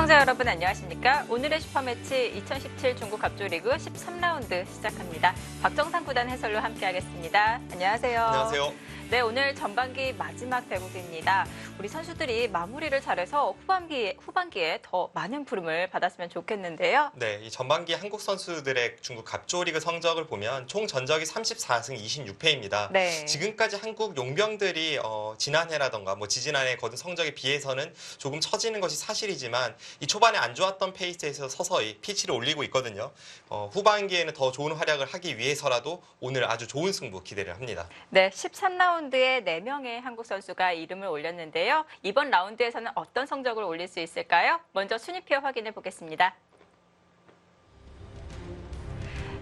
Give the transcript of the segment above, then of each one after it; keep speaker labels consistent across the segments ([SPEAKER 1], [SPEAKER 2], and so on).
[SPEAKER 1] 시청자 여러분 안녕하십니까? 오늘의 슈퍼매치 2017 중국 갑조리그 13라운드 시작합니다. 박정상 구단 해설로 함께하겠습니다. 안녕하세요.
[SPEAKER 2] 안녕하세요.
[SPEAKER 1] 네, 오늘 전반기 마지막 대국입니다. 우리 선수들이 마무리를 잘해서 후반기에 더 많은 부름을 받았으면 좋겠는데요.
[SPEAKER 2] 네, 이 전반기 한국 선수들의 중국 갑조리그 성적을 보면 총 전적이 34승 26패입니다.
[SPEAKER 1] 네.
[SPEAKER 2] 지금까지 한국 용병들이 지난해라던가 지지난해 거둔 성적에 비해서는 조금 처지는 것이 사실이지만 이 초반에 안 좋았던 페이스에서 서서히 피치를 올리고 있거든요. 후반기에는 더 좋은 활약을 하기 위해서라도 오늘 아주 좋은 승부 기대를 합니다.
[SPEAKER 1] 네, 13라운드에 4명의 한국 선수가 이름을 올렸는데요. 이번 라운드에서는 어떤 성적을 올릴 수 있을까요? 먼저 순위표 확인해 보겠습니다.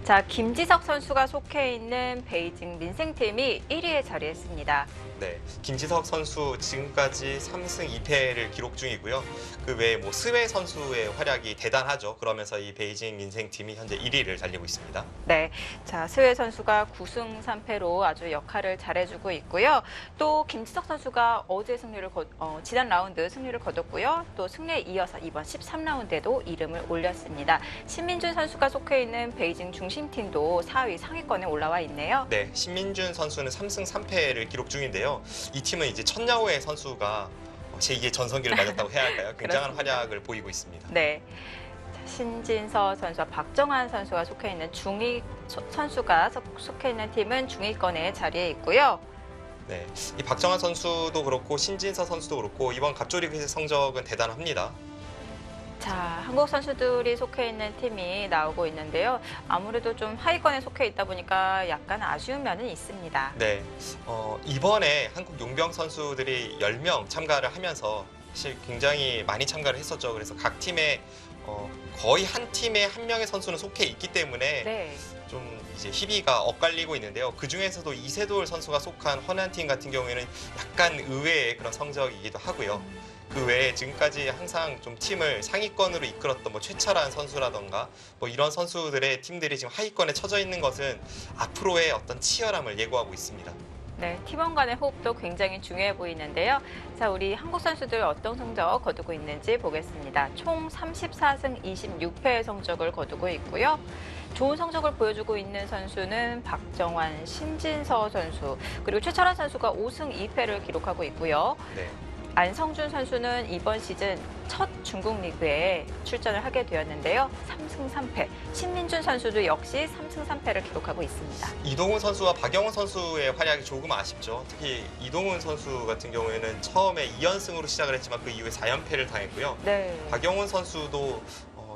[SPEAKER 1] 자, 김지석 선수가 속해 있는 베이징 민생팀이 1위에 자리했습니다.
[SPEAKER 2] 네, 김지석 선수 지금까지 3승 2패를 기록 중이고요. 그 외에 스웨 선수의 활약이 대단하죠. 그러면서 이 베이징 민생팀이 현재 1위를 달리고 있습니다.
[SPEAKER 1] 네, 자 스웨 선수가 9승 3패로 아주 역할을 잘해주고 있고요. 또 김지석 선수가 어제 지난 라운드 승리를 거뒀고요. 또 승리에 이어서 이번 13라운드에도 이름을 올렸습니다. 신민준 선수가 속해 있는 베이징 중심팀도 4위 상위권에 올라와 있네요.
[SPEAKER 2] 네, 신민준 선수는 3승 3패를 기록 중인데요. 이 팀은 이제 천야오의 선수가 제2의 전성기를 맞았다고 해야 할까요? 굉장한 활약을 보이고 있습니다.
[SPEAKER 1] 네. 신진서 선수와 박정환 선수가 속해 있는 속해 있는 팀은 중위권에 자리해 있고요.
[SPEAKER 2] 네, 이 박정환 선수도 그렇고 신진서 선수도 그렇고 이번 갑조리그의 성적은 대단합니다.
[SPEAKER 1] 자, 한국 선수들이 속해 있는 팀이 나오고 있는데요. 아무래도 좀 하위권에 속해 있다 보니까 약간 아쉬운 면은 있습니다.
[SPEAKER 2] 네, 이번에 한국 용병 선수들이 10명 참가를 하면서 사실 굉장히 많이 참가를 했었죠. 그래서 각 팀에 거의 한 팀에 한 명의 선수는 속해 있기 때문에
[SPEAKER 1] 네.
[SPEAKER 2] 좀 이제 희비가 엇갈리고 있는데요. 그 중에서도 이세돌 선수가 속한 허난팀 같은 경우에는 약간 의외의 그런 성적이기도 하고요. 그 외에 지금까지 항상 좀 팀을 상위권으로 이끌었던 최철한 선수라던가 이런 선수들의 팀들이 지금 하위권에 처져 있는 것은 앞으로의 어떤 치열함을 예고하고 있습니다.
[SPEAKER 1] 네, 팀원 간의 호흡도 굉장히 중요해 보이는데요. 자, 우리 한국 선수들 어떤 성적 거두고 있는지 보겠습니다. 총 34승 26패의 성적을 거두고 있고요. 좋은 성적을 보여주고 있는 선수는 박정환, 신진서 선수, 그리고 최철환 선수가 5승 2패를 기록하고 있고요.
[SPEAKER 2] 네.
[SPEAKER 1] 안성준 선수는 이번 시즌 첫 중국 리그에 출전을 하게 되었는데요. 3승 3패. 신민준 선수도 역시 3승 3패를 기록하고 있습니다.
[SPEAKER 2] 이동훈 선수와 박영훈 선수의 활약이 조금 아쉽죠. 특히 이동훈 선수 같은 경우에는 처음에 2연승으로 시작을 했지만 그 이후에 4연패를 당했고요.
[SPEAKER 1] 네.
[SPEAKER 2] 박영훈 선수도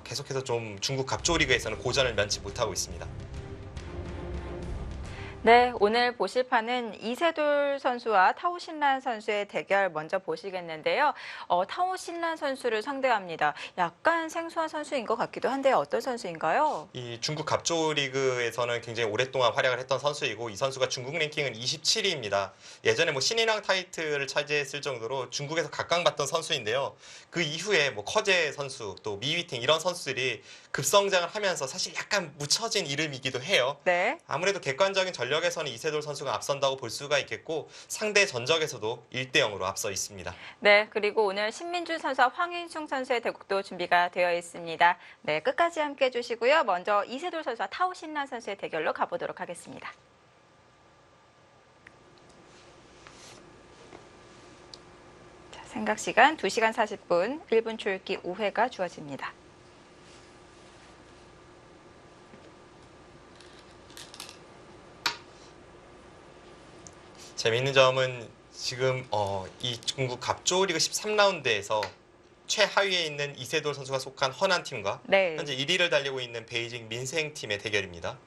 [SPEAKER 2] 계속해서 좀 중국 갑조리그에서는 고전을 면치 못하고 있습니다.
[SPEAKER 1] 네, 오늘 보실 판은 이세돌 선수와 타오 신란 선수의 대결 먼저 보시겠는데요. 타오 신란 선수를 상대합니다. 약간 생소한 선수인 것 같기도 한데 어떤 선수인가요?
[SPEAKER 2] 이 중국 갑조리그에서는 굉장히 오랫동안 활약을 했던 선수이고 이 선수가 중국 랭킹은 27위입니다. 예전에 신인왕 타이틀을 차지했을 정도로 중국에서 각광받던 선수인데요. 그 이후에 커제 선수 또 미위팅 이런 선수들이 급성장을 하면서 사실 약간 묻혀진 이름이기도 해요.
[SPEAKER 1] 네.
[SPEAKER 2] 아무래도 객관적인 전력에서는 이세돌 선수가 앞선다고 볼 수가 있겠고 상대 전적에서도 1대0으로 앞서 있습니다.
[SPEAKER 1] 네, 그리고 오늘 신민준 선수와 황인숭 선수의 대국도 준비가 되어 있습니다. 네, 끝까지 함께 해주시고요. 먼저 이세돌 선수와 타오 신란 선수의 대결로 가보도록 하겠습니다. 자, 생각 시간 2시간 40분, 1분 초읽기 5회가 주어집니다.
[SPEAKER 2] 재미있는 점은 지금 이 중국 갑조리그 13라운드에서 최하위에 있는 이세돌 선수가 속한 허난팀과
[SPEAKER 1] 네.
[SPEAKER 2] 현재 1위를 달리고 있는 베이징 민생팀의 대결입니다.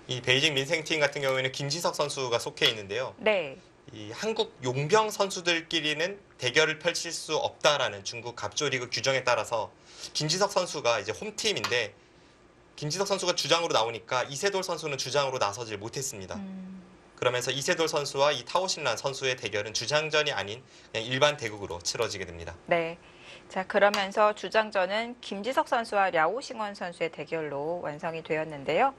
[SPEAKER 2] 이 베이징 민생팀 같은 경우에는 김지석 선수가 속해 있는데요.
[SPEAKER 1] 네.
[SPEAKER 2] 이 한국 용병 선수들끼리는 대결을 펼칠 수 없다라는 중국 갑조리그 규정에 따라서 김지석 선수가 이제 홈팀인데 김지석 선수가 주장으로 나오니까 이세돌 선수는 주장으로 나서질 못했습니다. 그러면서 이세돌 선수와 이 타오신란 선수의 대결은 주장전이 아닌 그냥 일반 대국으로 치러지게 됩니다.
[SPEAKER 1] 네. 자, 그러면서 주장전은 김지석 선수와 랴오싱원 선수의 대결로 완성이 되었는데요.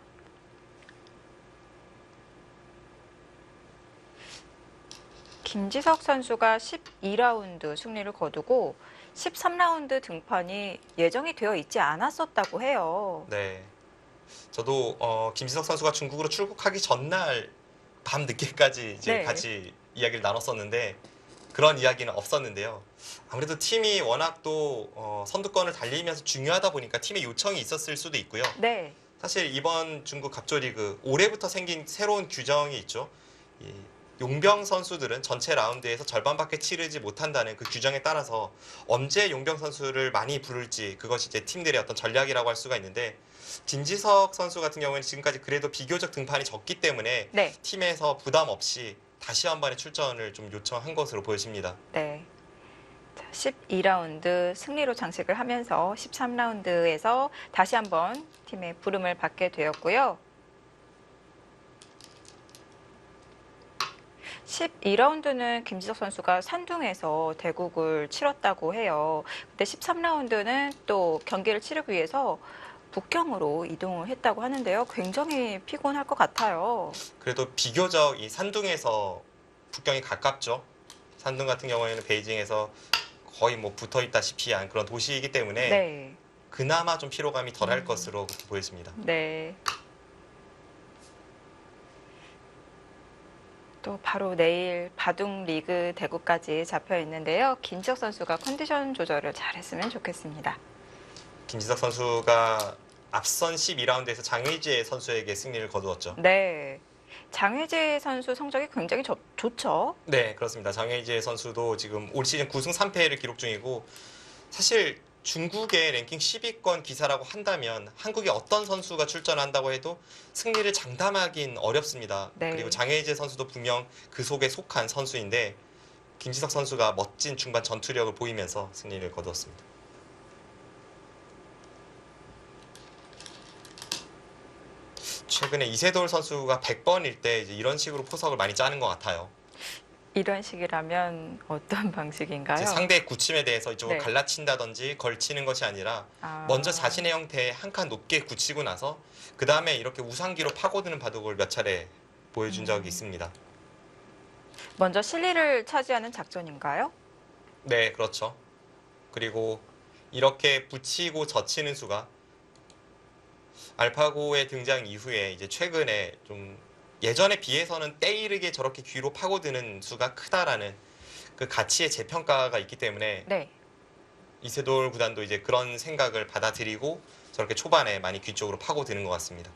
[SPEAKER 1] 김지석 선수가 12라운드 승리를 거두고 13라운드 등판이 예정이 되어 있지 않았었다고 해요.
[SPEAKER 2] 네. 저도 김지석 선수가 중국으로 출국하기 전날 밤 늦게까지 이제
[SPEAKER 1] 네.
[SPEAKER 2] 같이 이야기를 나눴었는데 그런 이야기는 없었는데요. 아무래도 팀이 워낙 또 선두권을 달리면서 중요하다 보니까 팀의 요청이 있었을 수도 있고요.
[SPEAKER 1] 네.
[SPEAKER 2] 사실 이번 중국 갑조리그 올해부터 생긴 새로운 규정이 있죠. 이 용병 선수들은 전체 라운드에서 절반밖에 치르지 못한다는 그 규정에 따라서 언제 용병 선수를 많이 부를지 그것이 이제 팀들의 어떤 전략이라고 할 수가 있는데 김지석 선수 같은 경우에는 지금까지 그래도 비교적 등판이 적기 때문에
[SPEAKER 1] 네.
[SPEAKER 2] 팀에서 부담 없이 다시 한 번의 출전을 좀 요청한 것으로 보여집니다.
[SPEAKER 1] 네. 12라운드 승리로 장식을 하면서 13라운드에서 다시 한번 팀의 부름을 받게 되었고요. 12라운드는 김지석 선수가 산둥에서 대국을 치렀다고 해요. 근데 13라운드는 또 경기를 치르기 위해서 북경으로 이동을 했다고 하는데요. 굉장히 피곤할 것 같아요.
[SPEAKER 2] 그래도 비교적 이 산둥에서 북경이 가깝죠. 산둥 같은 경우에는 베이징에서 거의 뭐 붙어 있다시피 한 그런 도시이기 때문에
[SPEAKER 1] 네.
[SPEAKER 2] 그나마 좀 피로감이 덜할 것으로 보여집니다.
[SPEAKER 1] 네. 또 바로 내일 바둑 리그 대구까지 잡혀 있는데요. 김지석 선수가 컨디션 조절을 잘했으면 좋겠습니다.
[SPEAKER 2] 김지석 선수가 앞선 12라운드에서 장의재 선수에게 승리를 거두었죠.
[SPEAKER 1] 네. 장혜재 선수 성적이 굉장히 좋죠.
[SPEAKER 2] 네, 그렇습니다. 장의재 선수도 지금 올 시즌 9승 3패를 기록 중이고 사실 중국의 랭킹 10위권 기사라고 한다면 한국의 어떤 선수가 출전한다고 해도 승리를 장담하긴 어렵습니다.
[SPEAKER 1] 네.
[SPEAKER 2] 그리고 장혜재 선수도 분명 그 속에 속한 선수인데 김지석 선수가 멋진 중반 전투력을 보이면서 승리를 거두었습니다. 최근에 이세돌 선수가 100번일 때 이제 이런 식으로 포석을 많이 짜는 것 같아요.
[SPEAKER 1] 이런 식이라면 어떤 방식인가요?
[SPEAKER 2] 이제 상대의 굳힘에 대해서 이쪽을
[SPEAKER 1] 네.
[SPEAKER 2] 갈라친다든지 걸치는 것이 아니라
[SPEAKER 1] 아,
[SPEAKER 2] 먼저 자신의 형태에 한 칸 높게 굳히고 나서 그 다음에 이렇게 우상기로 파고드는 바둑을 몇 차례 보여준 적이 있습니다.
[SPEAKER 1] 먼저 실리를 차지하는 작전인가요?
[SPEAKER 2] 네, 그렇죠. 그리고 이렇게 붙이고 젖히는 수가 알파고의 등장 이후에 이제 최근에 좀 예전에 비해서는 때이르게 저렇게 귀로 파고드는 수가 크다라는 그 가치의 재평가가 있기 때문에
[SPEAKER 1] 네.
[SPEAKER 2] 이세돌 구단도 이제 그런 생각을 받아들이고 저렇게 초반에 많이 귀 쪽으로 파고드는 것 같습니다.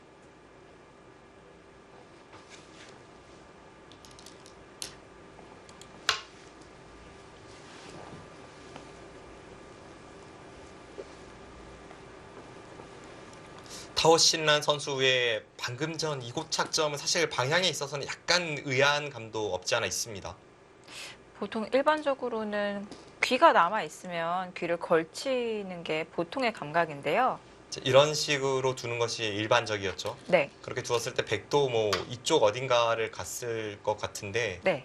[SPEAKER 2] 타오 신란 선수의 방금 전 이곳 착점은 사실 방향에 있어서는 약간 의아한 감도 없지 않아 있습니다.
[SPEAKER 1] 보통 일반적으로는 귀가 남아 있으면 귀를 걸치는 게 보통의 감각인데요.
[SPEAKER 2] 이런 식으로 두는 것이 일반적이었죠.
[SPEAKER 1] 네.
[SPEAKER 2] 그렇게 두었을 때 백도 뭐 이쪽 어딘가를 갔을 것 같은데
[SPEAKER 1] 네.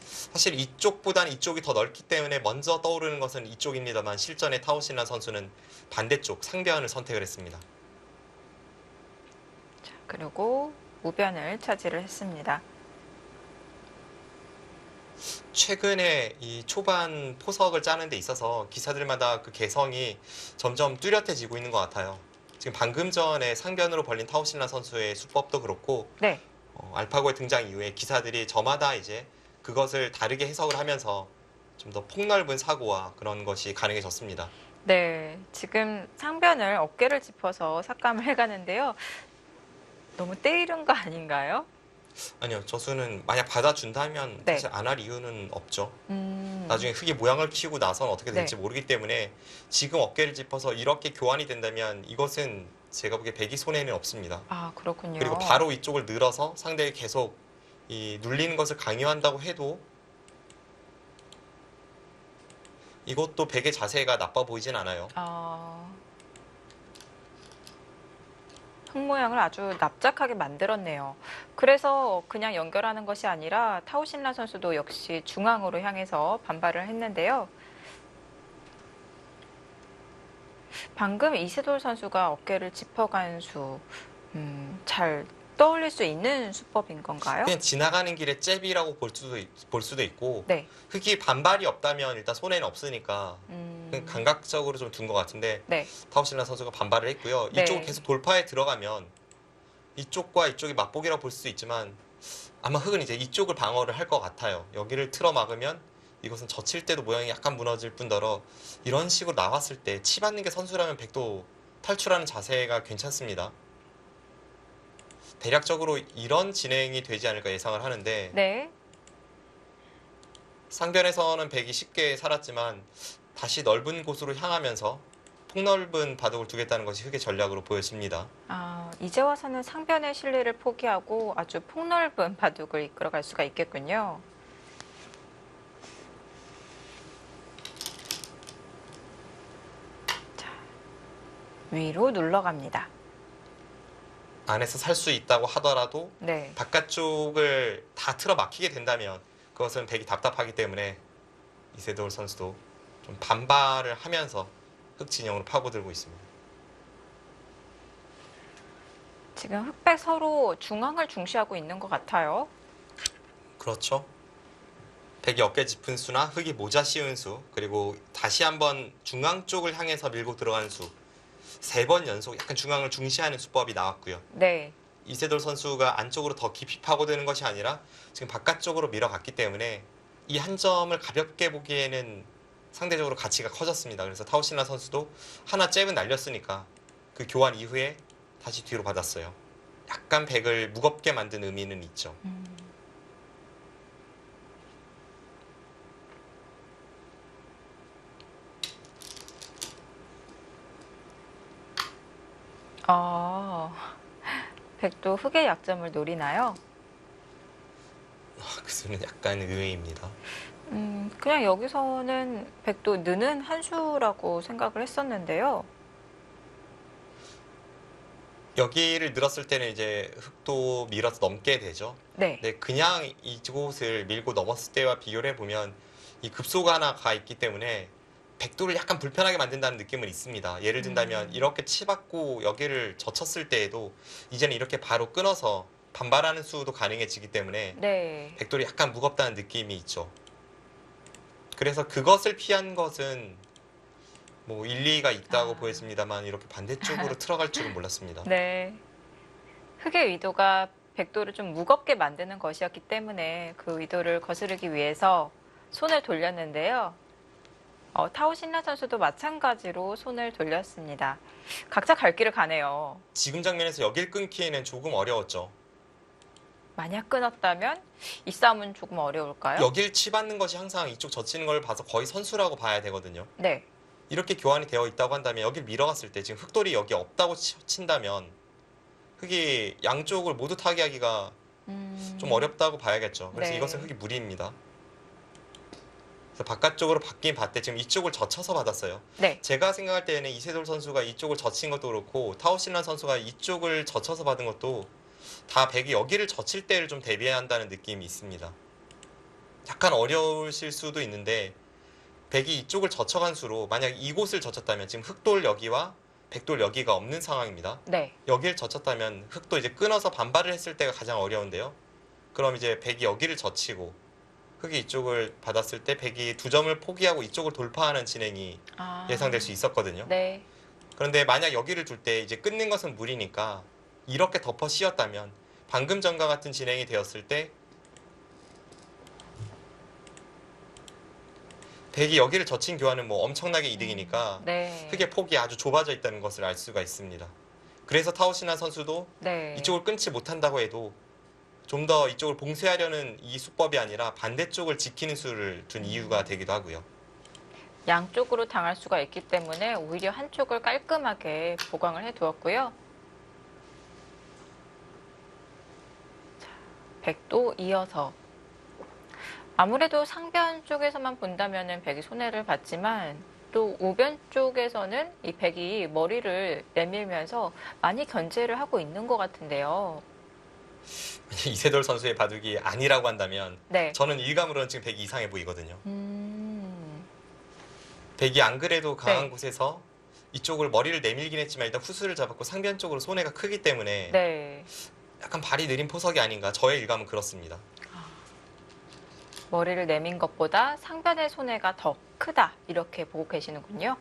[SPEAKER 2] 사실 이쪽보다는 이쪽이 더 넓기 때문에 먼저 떠오르는 것은 이쪽입니다만 실전에 타오 신란 선수는 반대쪽 상변을 선택을 했습니다.
[SPEAKER 1] 자, 그리고 우변을 차지를 했습니다.
[SPEAKER 2] 최근에 이 초반 포석을 짜는 데 있어서 기사들마다 그 개성이 점점 뚜렷해지고 있는 것 같아요. 지금 방금 전에 상변으로 벌린 타오신라 선수의 수법도 그렇고
[SPEAKER 1] 네.
[SPEAKER 2] 알파고의 등장 이후에 기사들이 저마다 이제 그것을 다르게 해석을 하면서 좀 더 폭넓은 사고와 그런 것이 가능해졌습니다.
[SPEAKER 1] 네. 지금 상변을 어깨를 짚어서 삭감을 해가는데요. 너무 때이른 거 아닌가요?
[SPEAKER 2] 아니요, 저수는 만약 받아준다면
[SPEAKER 1] 네.
[SPEAKER 2] 사실 안 할 이유는 없죠.
[SPEAKER 1] 음,
[SPEAKER 2] 나중에 흙이 모양을 피우고 나선 어떻게 될지
[SPEAKER 1] 네.
[SPEAKER 2] 모르기 때문에 지금 어깨를 짚어서 이렇게 교환이 된다면 이것은 제가 보기에 백이 손해는 없습니다.
[SPEAKER 1] 아, 그렇군요.
[SPEAKER 2] 그리고 바로 이쪽을 늘어서 상대에 계속 이 눌리는 것을 강요한다고 해도 이것도 백의 자세가 나빠 보이진 않아요.
[SPEAKER 1] 흙 모양을 아주 납작하게 만들었네요. 그래서 그냥 연결하는 것이 아니라 타오신라 선수도 역시 중앙으로 향해서 반발을 했는데요. 방금 이세돌 선수가 어깨를 짚어간 수, 잘 떠올릴 수 있는 수법인 건가요?
[SPEAKER 2] 그냥 지나가는 길에 잽이라고 볼 수도 있고
[SPEAKER 1] 네.
[SPEAKER 2] 흙이 반발이 없다면 일단 손해는 없으니까 그냥
[SPEAKER 1] 음,
[SPEAKER 2] 감각적으로 좀 둔 것 같은데
[SPEAKER 1] 네.
[SPEAKER 2] 타오실란 선수가 반발을 했고요.
[SPEAKER 1] 네.
[SPEAKER 2] 이쪽으로 계속 돌파에 들어가면 이쪽과 이쪽이 맞보기라고 볼 수 있지만 아마 흙은 이제 이쪽을 방어를 할 것 같아요. 여기를 틀어 막으면 이것은 젖힐 때도 모양이 약간 무너질 뿐더러 이런 식으로 나왔을 때 치받는 게 선수라면 백도 탈출하는 자세가 괜찮습니다. 대략적으로 이런 진행이 되지 않을까 예상을 하는데
[SPEAKER 1] 네.
[SPEAKER 2] 상변에서는 백이 쉽게 살았지만 다시 넓은 곳으로 향하면서 폭넓은 바둑을 두겠다는 것이 흙의 전략으로 보여집니다.
[SPEAKER 1] 아, 이제 와서는 상변의 실리를 포기하고 아주 폭넓은 바둑을 이끌어갈 수가 있겠군요. 자, 위로 눌러갑니다.
[SPEAKER 2] 안에서 살 수 있다고 하더라도
[SPEAKER 1] 네.
[SPEAKER 2] 바깥쪽을 다 틀어 막히게 된다면 그것은 백이 답답하기 때문에 이세돌 선수도 좀 반발을 하면서 흙 진영으로 파고들고 있습니다.
[SPEAKER 1] 지금 흑백 서로 중앙을 중시하고 있는 것 같아요.
[SPEAKER 2] 그렇죠. 백이 어깨 짚은 수나 흙이 모자 씌운 수, 그리고 다시 한번 중앙 쪽을 향해서 밀고 들어가는 수, 3번 연속 약간 중앙을 중시하는 수법이 나왔고요.
[SPEAKER 1] 네.
[SPEAKER 2] 이세돌 선수가 안쪽으로 더 깊이 파고드는 것이 아니라 지금 바깥쪽으로 밀어갔기 때문에 이 한 점을 가볍게 보기에는 상대적으로 가치가 커졌습니다. 그래서 타오신라 선수도 하나 잽은 날렸으니까 그 교환 이후에 다시 뒤로 받았어요. 약간 백을 무겁게 만든 의미는 있죠.
[SPEAKER 1] 백도 흑의 약점을 노리나요?
[SPEAKER 2] 그 수는 약간 의외입니다.
[SPEAKER 1] 그냥 여기서는 백도 느는 한 수라고 생각을 했었는데요.
[SPEAKER 2] 여기를 늘었을 때는 이제 흙도 밀어서 넘게 되죠.
[SPEAKER 1] 네.
[SPEAKER 2] 근데 그냥 이곳을 밀고 넘었을 때와 비교를 해보면 이 급소가 하나 가 있기 때문에 백도를 약간 불편하게 만든다는 느낌은 있습니다. 예를 든다면 이렇게 치받고 여기를 젖혔을 때에도 이제는 이렇게 바로 끊어서 반발하는 수도 가능해지기 때문에
[SPEAKER 1] 네.
[SPEAKER 2] 백돌이 약간 무겁다는 느낌이 있죠. 그래서 그것을 피한 것은 뭐 일리가 있다고 보였습니다만 이렇게 반대쪽으로 틀어갈 줄은 몰랐습니다.
[SPEAKER 1] 네. 흑의 의도가 백도를 좀 무겁게 만드는 것이었기 때문에 그 의도를 거스르기 위해서 손을 돌렸는데요. 타오 신라 선수도 마찬가지로 손을 돌렸습니다. 각자 갈 길을 가네요.
[SPEAKER 2] 지금 장면에서 여길 끊기에는 조금 어려웠죠.
[SPEAKER 1] 만약 끊었다면 이 싸움은 조금 어려울까요?
[SPEAKER 2] 여길 치받는 것이 항상 이쪽 젖히는 걸 봐서 거의 선수라고 봐야 되거든요.
[SPEAKER 1] 네.
[SPEAKER 2] 이렇게 교환이 되어 있다고 한다면 여길 밀어갔을 때 지금 흑돌이 여기 없다고 친다면 흑이 양쪽을 모두 타개하기가 좀 어렵다고 봐야겠죠. 그래서
[SPEAKER 1] 네.
[SPEAKER 2] 이것은 흑이 무리입니다. 그래서 바깥쪽으로 받긴 받되 지금 이쪽을 젖혀서 받았어요.
[SPEAKER 1] 네.
[SPEAKER 2] 제가 생각할 때는 이세돌 선수가 이쪽을 젖힌 것도 그렇고 타오신란 선수가 이쪽을 젖혀서 받은 것도 다 백이 여기를 젖힐 때를 좀 대비해야 한다는 느낌이 있습니다. 약간 어려우실 수도 있는데 백이 이쪽을 젖혀간 수로 만약 이곳을 젖혔다면 지금 흑돌 여기와 백돌 여기가 없는 상황입니다.
[SPEAKER 1] 네.
[SPEAKER 2] 여기를 젖혔다면 흑도 이제 끊어서 반발을 했을 때가 가장 어려운데요. 그럼 이제 백이 여기를 젖히고 흑이 이쪽을 받았을 때 백이 2점을 포기하고 이쪽을 돌파하는 진행이 예상될 수 있었거든요.
[SPEAKER 1] 네.
[SPEAKER 2] 그런데 만약 여기를 둘 때 이제 끊는 것은 무리니까 이렇게 덮어 씌웠다면 방금 전과 같은 진행이 되었을 때 백이 여기를 젖힌 교환은 뭐 엄청나게 이득이니까
[SPEAKER 1] 네.
[SPEAKER 2] 흑의 폭이 아주 좁아져 있다는 것을 알 수가 있습니다. 그래서 타오신란 선수도
[SPEAKER 1] 네.
[SPEAKER 2] 이쪽을 끊지 못한다고 해도 좀 더 이쪽을 봉쇄하려는 이 수법이 아니라 반대쪽을 지키는 수를 둔 이유가 되기도 하고요.
[SPEAKER 1] 양쪽으로 당할 수가 있기 때문에 오히려 한쪽을 깔끔하게 보강을 해두었고요. 자, 백도 이어서 아무래도 상변 쪽에서만 본다면 백이 손해를 봤지만 또 우변 쪽에서는 이 백이 머리를 내밀면서 많이 견제를 하고 있는 것 같은데요.
[SPEAKER 2] 이세돌 선수의 바둑이 아니라고 한다면
[SPEAKER 1] 네.
[SPEAKER 2] 저는 일감으로는 지금 백이 이상해 보이거든요. 백이 안 그래도 강한
[SPEAKER 1] 네.
[SPEAKER 2] 곳에서 이쪽을 머리를 내밀긴 했지만 일단 후수를 잡았고 상변 쪽으로 손해가 크기 때문에
[SPEAKER 1] 네.
[SPEAKER 2] 약간 발이 느린 포석이 아닌가. 저의 일감은 그렇습니다.
[SPEAKER 1] 머리를 내민 것보다 상변의 손해가 더 크다. 이렇게 보고 계시는군요.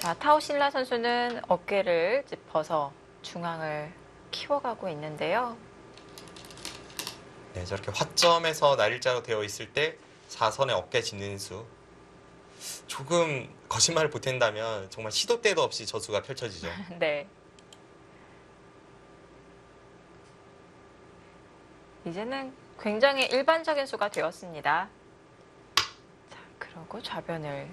[SPEAKER 1] 자, 타오실라 선수는 어깨를 짚어서 중앙을 키워가고 있는데요.
[SPEAKER 2] 네, 저렇게 화점에서 날일자로 되어 있을 때 4선의 어깨 짚는 수. 조금 거짓말을 보탠다면 정말 시도 때도 없이 저수가 펼쳐지죠.
[SPEAKER 1] 네. 이제는 굉장히 일반적인 수가 되었습니다. 자, 그러고 좌변을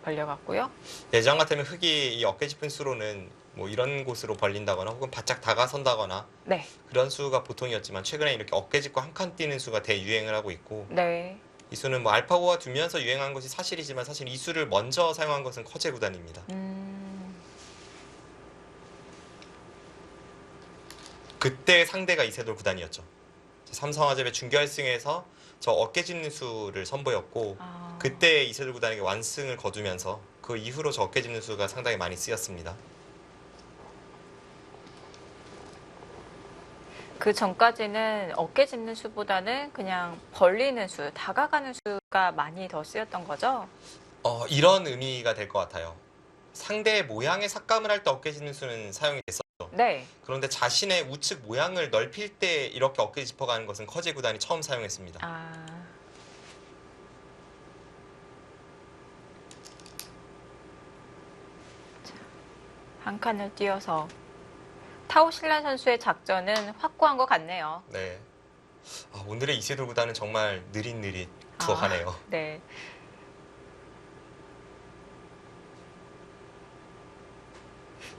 [SPEAKER 1] 벌려갔고요.
[SPEAKER 2] 예전 같으면 흙이 이 어깨 짚은 수로는 뭐 이런 곳으로 벌린다거나 혹은 바짝 다가선다거나
[SPEAKER 1] 네.
[SPEAKER 2] 그런 수가 보통이었지만 최근에 이렇게 어깨 짚고 한 칸 뛰는 수가 대유행을 하고 있고
[SPEAKER 1] 네.
[SPEAKER 2] 이 수는 뭐 알파고가 두면서 유행한 것이 사실이지만 사실 이 수를 먼저 사용한 것은 커제 구단입니다. 그때 상대가 이세돌 구단이었죠. 삼성화재배 준결승에서 저 어깨 짚는 수를 선보였고 그때 이세돌 구단에게 완승을 거두면서 그 이후로 저 어깨 짚는 수가 상당히 많이 쓰였습니다.
[SPEAKER 1] 그 전까지는 어깨 짚는 수보다는 그냥 벌리는 수, 다가가는 수가 많이 더 쓰였던 거죠?
[SPEAKER 2] 이런 의미가 될 것 같아요. 상대의 모양의 삭감을 할 때 어깨 짚는 수는 사용이 됐었죠.
[SPEAKER 1] 네.
[SPEAKER 2] 그런데 자신의 우측 모양을 넓힐 때 이렇게 어깨 짚어가는 것은 커제 구단이 처음 사용했습니다.
[SPEAKER 1] 한 칸을 띄어서 타오실라 선수의 작전은 확고한 것 같네요.
[SPEAKER 2] 네. 오늘의 이세돌 구단은 정말 느릿느릿 투어하네요.
[SPEAKER 1] 네.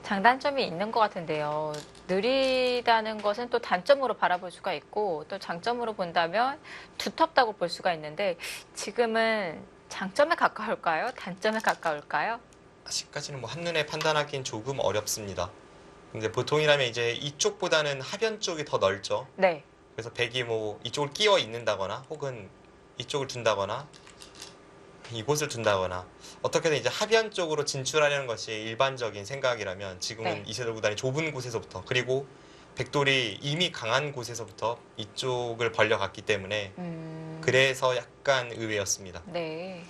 [SPEAKER 1] 장단점이 있는 것 같은데요. 느리다는 것은 또 단점으로 바라볼 수가 있고 또 장점으로 본다면 두텁다고 볼 수가 있는데 지금은 장점에 가까울까요? 단점에 가까울까요?
[SPEAKER 2] 아직까지는 뭐 한눈에 판단하기는 조금 어렵습니다. 근데 보통이라면 이제 이쪽보다는 하변 쪽이 더 넓죠.
[SPEAKER 1] 네.
[SPEAKER 2] 그래서 백이 뭐 이쪽을 끼워 있는다거나 혹은 이쪽을 둔다거나 이곳을 둔다거나 어떻게든 이제 하변 쪽으로 진출하려는 것이 일반적인 생각이라면 지금은
[SPEAKER 1] 네.
[SPEAKER 2] 이세돌 구단이 좁은 곳에서부터 그리고 백돌이 이미 강한 곳에서부터 이쪽을 벌려갔기 때문에 그래서 약간 의외였습니다.
[SPEAKER 1] 네.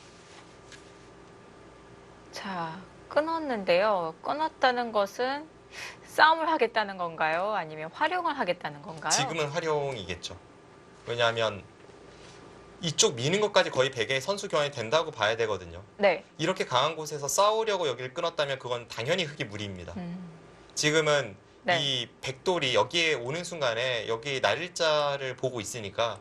[SPEAKER 1] 자, 끊었는데요. 끊었다는 것은 싸움을 하겠다는 건가요? 아니면 활용을 하겠다는 건가요?
[SPEAKER 2] 지금은 활용이겠죠. 왜냐하면 이쪽 미는 것까지 거의 백의 선수 교환이 된다고 봐야 되거든요.
[SPEAKER 1] 네.
[SPEAKER 2] 이렇게 강한 곳에서 싸우려고 여기를 끊었다면 그건 당연히 흙이 무리입니다. 지금은
[SPEAKER 1] 네.
[SPEAKER 2] 이 백돌이 여기에 오는 순간에 여기 날일자를 보고 있으니까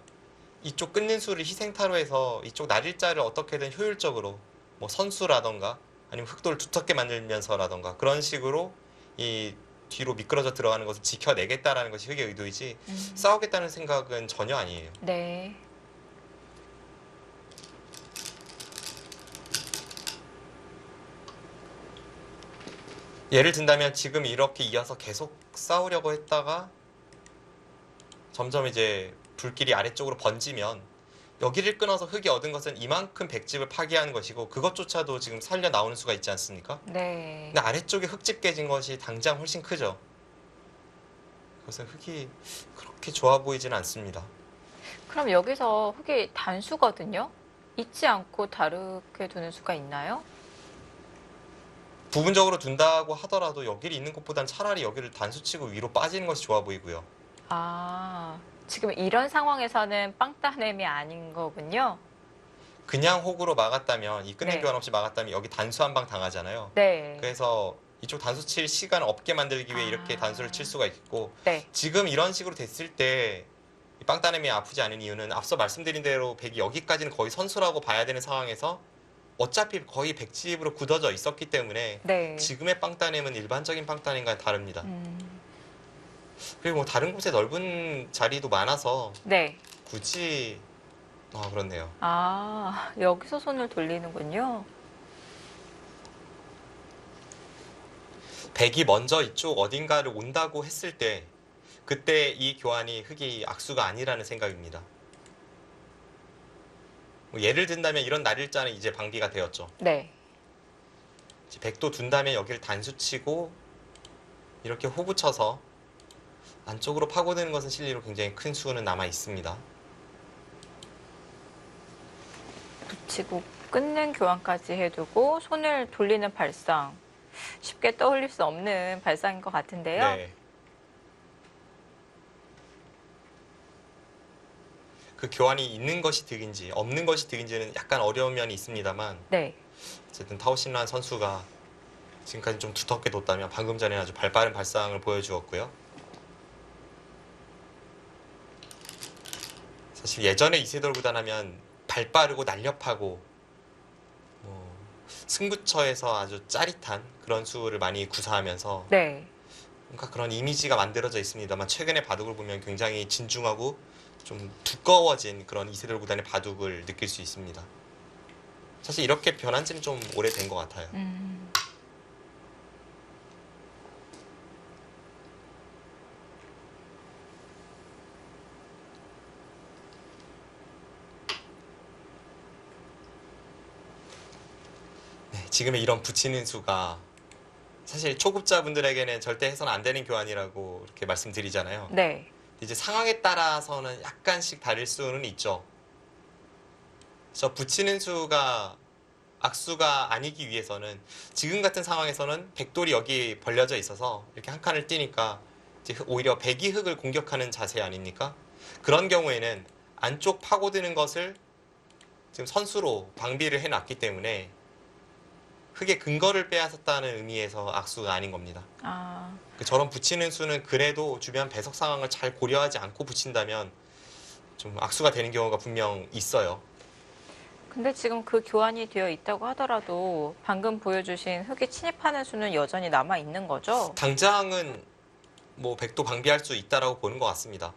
[SPEAKER 2] 이쪽 끊는 수를 희생타로 해서 이쪽 날일자를 어떻게든 효율적으로 뭐 선수라던가 아니면 흙돌을 두텁게 만들면서라던가 그런 식으로 이 뒤로 미끄러져 들어가는 것을 지켜내겠다라는 것이 흙의 의도이지 싸우겠다는 생각은 전혀 아니에요.
[SPEAKER 1] 네.
[SPEAKER 2] 예를 든다면 지금 이렇게 이어서 계속 싸우려고 했다가 점점 이제 불길이 아래쪽으로 번지면 여기를 끊어서 흙이 얻은 것은 이만큼 백집을 파괴하는 것이고 그것조차도 지금 살려 나오는 수가 있지 않습니까?
[SPEAKER 1] 네.
[SPEAKER 2] 근데 아래쪽에 흙집 깨진 것이 당장 훨씬 크죠. 그래서 흙이 그렇게 좋아 보이지는 않습니다.
[SPEAKER 1] 그럼 여기서 흙이 단수거든요. 잊지 않고 다르게 두는 수가 있나요?
[SPEAKER 2] 부분적으로 둔다고 하더라도 여기를 있는 것보단 차라리 여기를 단수치고 위로 빠지는 것이 좋아 보이고요.
[SPEAKER 1] 지금 이런 상황에서는 빵따냄이 아닌 거군요.
[SPEAKER 2] 그냥 혹으로 막았다면 이 끊임
[SPEAKER 1] 네.
[SPEAKER 2] 교환 없이 막았다면 여기 단수 한 방 당하잖아요.
[SPEAKER 1] 네.
[SPEAKER 2] 그래서 이쪽 단수 칠 시간을 없게 만들기 위해 이렇게 단수를 칠 수가 있고
[SPEAKER 1] 네.
[SPEAKER 2] 지금 이런 식으로 됐을 때 빵따냄이 아프지 않은 이유는 앞서 말씀드린 대로 백이 여기까지는 거의 선수라고 봐야 되는 상황에서 어차피 거의 백집으로 굳어져 있었기 때문에
[SPEAKER 1] 네.
[SPEAKER 2] 지금의 빵따냄은 일반적인 빵따냄과는 다릅니다. 그리고 뭐 다른 곳에 넓은 자리도 많아서
[SPEAKER 1] 네.
[SPEAKER 2] 굳이 그렇네요.
[SPEAKER 1] 여기서 손을 돌리는군요.
[SPEAKER 2] 백이 먼저 이쪽 어딘가를 온다고 했을 때 그때 이 교환이 흙이 악수가 아니라는 생각입니다. 뭐 예를 든다면 이런 날일자는 이제 방비가 되었죠.
[SPEAKER 1] 네.
[SPEAKER 2] 백도 둔다면 여기를 단수치고 이렇게 호구 쳐서 안쪽으로 파고드는 것은 실리로 굉장히 큰 수는 남아 있습니다.
[SPEAKER 1] 붙이고 끊는 교환까지 해두고 손을 돌리는 발상. 쉽게 떠올릴 수 없는 발상인 것 같은데요.
[SPEAKER 2] 네. 그 교환이 있는 것이 득인지 없는 것이 득인지는 약간 어려운 면이 있습니다만
[SPEAKER 1] 네.
[SPEAKER 2] 어쨌든 타오신란 선수가 지금까지 좀 두텁게 뒀다면 방금 전에 아주 발빠른 발상을 보여주었고요. 사실 예전에 이세돌 구단하면 발빠르고 날렵하고 승부처에서 아주 짜릿한 그런 수를 많이 구사하면서
[SPEAKER 1] 네.
[SPEAKER 2] 뭔가 그런 이미지가 만들어져 있습니다만 최근의 바둑을 보면 굉장히 진중하고 좀 두꺼워진 그런 이세돌 구단의 바둑을 느낄 수 있습니다. 사실 이렇게 변한 지는 좀 오래된 것 같아요. 네, 지금의 이런 붙이는 수가 사실 초급자분들에게는 절대 해서는 안 되는 교환이라고 이렇게 말씀드리잖아요.
[SPEAKER 1] 네.
[SPEAKER 2] 이제 상황에 따라서는 약간씩 다를 수는 있죠. 저 붙이는 수가 악수가 아니기 위해서는 지금 같은 상황에서는 백돌이 여기 벌려져 있어서 이렇게 한 칸을 띄니까 이제 오히려 백이 흙을 공격하는 자세 아닙니까? 그런 경우에는 안쪽 파고드는 것을 지금 선수로 방비를 해놨기 때문에 흙의 근거를 빼앗았다는 의미에서 악수가 아닌 겁니다.
[SPEAKER 1] 아,
[SPEAKER 2] 저런 붙이는 수는 그래도 주변 배석 상황을 잘 고려하지 않고 붙인다면 좀 악수가 되는 경우가 분명 있어요.
[SPEAKER 1] 근데 지금 그 교환이 되어 있다고 하더라도 방금 보여주신 흙이 침입하는 수는 여전히 남아 있는 거죠?
[SPEAKER 2] 당장은 뭐 백도 방비할 수 있다라고 보는 것 같습니다.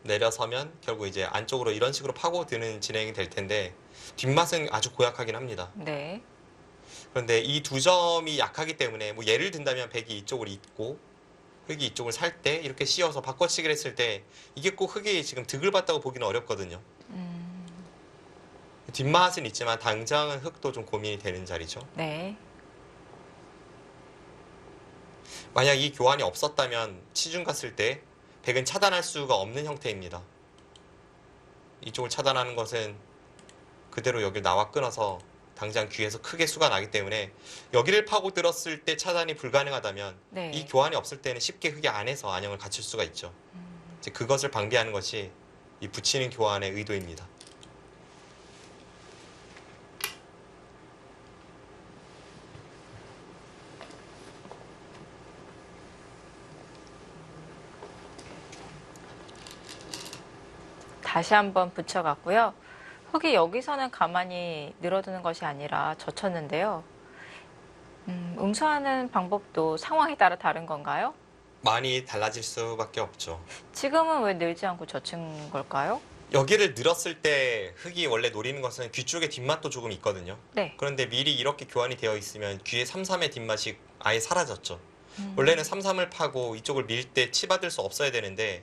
[SPEAKER 2] 내려서면 결국 이제 안쪽으로 이런 식으로 파고드는 진행이 될 텐데 뒷맛은 아주 고약하긴 합니다.
[SPEAKER 1] 네.
[SPEAKER 2] 그런데 이 두 점이 약하기 때문에 뭐 예를 든다면 백이 이쪽을 잇고 흙이 이쪽을 살 때 이렇게 씌워서 바꿔치기를 했을 때 이게 꼭 흙이 지금 득을 봤다고 보기는 어렵거든요. 뒷맛은 있지만 당장은 흙도 좀 고민이 되는 자리죠.
[SPEAKER 1] 네.
[SPEAKER 2] 만약 이 교환이 없었다면 치중 갔을 때 백은 차단할 수가 없는 형태입니다. 이쪽을 차단하는 것은 그대로 여기를 나와 끊어서 당장 귀에서 크게 수가 나기 때문에 여기를 파고 들었을 때 차단이 불가능하다면
[SPEAKER 1] 네.
[SPEAKER 2] 이 교환이 없을 때는 쉽게 흙의 안에서 안형을 갖출 수가 있죠. 이제 그것을 방비하는 것이 이 붙이는 교환의 의도입니다.
[SPEAKER 1] 다시 한번 붙여갔고요. 흙이 여기서는 가만히 늘어두는 것이 아니라 젖혔는데요. 응수하는 방법도 상황에 따라 다른 건가요?
[SPEAKER 2] 많이 달라질 수밖에 없죠.
[SPEAKER 1] 지금은 왜 늘지 않고 젖힌 걸까요?
[SPEAKER 2] 여기를 늘었을 때 흙이 원래 노리는 것은 귀 쪽에 뒷맛도 조금 있거든요.
[SPEAKER 1] 네.
[SPEAKER 2] 그런데 미리 이렇게 교환이 되어 있으면 귀에 3-3의 뒷맛이 아예 사라졌죠. 원래는 3-3을 파고 이쪽을 밀 때 치받을 수 없어야 되는데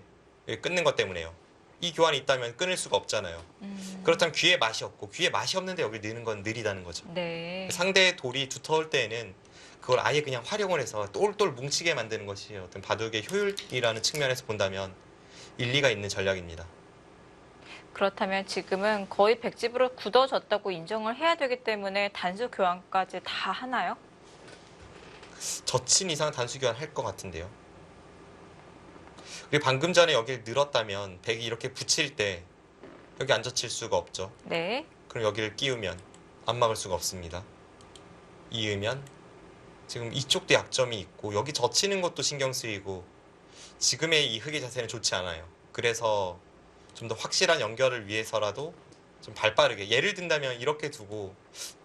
[SPEAKER 2] 끊는 것 때문에요. 이 교환이 있다면 끊을 수가 없잖아요. 그렇다면 귀에 맛이 없고 귀에 맛이 없는데 여기 넣는 건 느리다는 거죠.
[SPEAKER 1] 네.
[SPEAKER 2] 상대의 돌이 두터울 때에는 그걸 아예 그냥 활용을 해서 똘똘 뭉치게 만드는 것이 어떤 바둑의 효율이라는 측면에서 본다면 일리가 있는 전략입니다.
[SPEAKER 1] 그렇다면 지금은 거의 백집으로 굳어졌다고 인정을 해야 되기 때문에 단수 교환까지 다 하나요?
[SPEAKER 2] 젖힌 이상 단수 교환할 것 같은데요. 그리고 방금 전에 여기를 늘었다면 백이 이렇게 붙일 때 여기 안 젖힐 수가 없죠.
[SPEAKER 1] 네.
[SPEAKER 2] 그럼 여기를 끼우면 안 막을 수가 없습니다. 이으면 지금 이쪽도 약점이 있고 여기 젖히는 것도 신경 쓰이고 지금의 이 흙의 자세는 좋지 않아요. 그래서 좀 더 확실한 연결을 위해서라도 좀 발빠르게 예를 든다면 이렇게 두고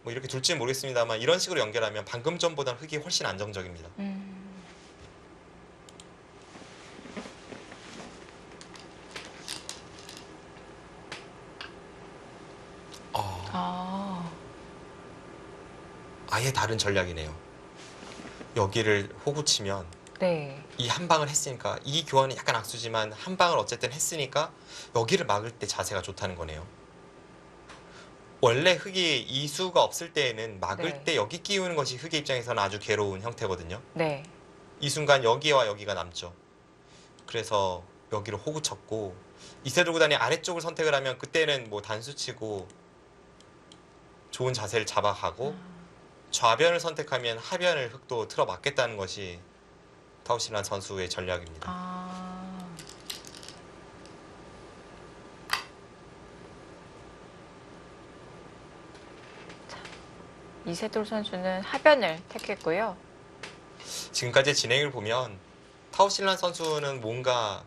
[SPEAKER 2] 뭐 이렇게 둘지는 모르겠습니다만 이런 식으로 연결하면 방금 전보다 흙이 훨씬 안정적입니다. 아예 다른 전략이네요. 여기를 호구 치면
[SPEAKER 1] 네.
[SPEAKER 2] 이 한 방을 했으니까 이 교환은 약간 악수지만 한 방을 어쨌든 했으니까 여기를 막을 때 자세가 좋다는 거네요. 원래 흙이 이 수가 없을 때에는 막을
[SPEAKER 1] 네.
[SPEAKER 2] 때 여기 끼우는 것이 흙의 입장에서는 아주 괴로운 형태거든요.
[SPEAKER 1] 네.
[SPEAKER 2] 이 순간 여기와 여기가 남죠. 그래서 여기로 호구 쳤고 이세 돌고 다니 아래쪽을 선택을 하면 그때는 뭐 단수 치고 좋은 자세를 잡아가고 좌변을 선택하면 하변을 흑도 틀어 막겠다는 것이 타오신란 선수의 전략입니다.
[SPEAKER 1] 아. 자, 이세돌 선수는 하변을 택했고요.
[SPEAKER 2] 지금까지 진행을 보면 타오신란 선수는 뭔가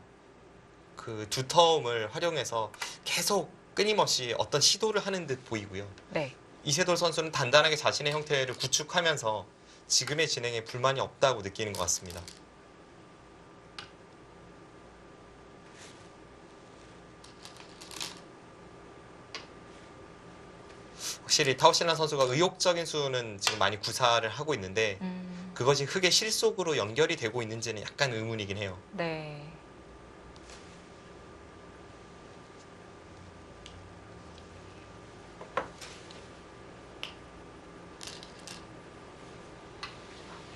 [SPEAKER 2] 그 두터움을 활용해서 계속 끊임없이 어떤 시도를 하는 듯 보이고요.
[SPEAKER 1] 네.
[SPEAKER 2] 이세돌 선수는 단단하게 자신의 형태를 구축하면서 지금의 진행에 불만이 없다고 느끼는 것 같습니다. 확실히 타오신란 선수가 의욕적인 수는 지금 많이 구사를 하고 있는데 그것이 흑의 실속으로 연결이 되고 있는지는 약간 의문이긴 해요.
[SPEAKER 1] 네.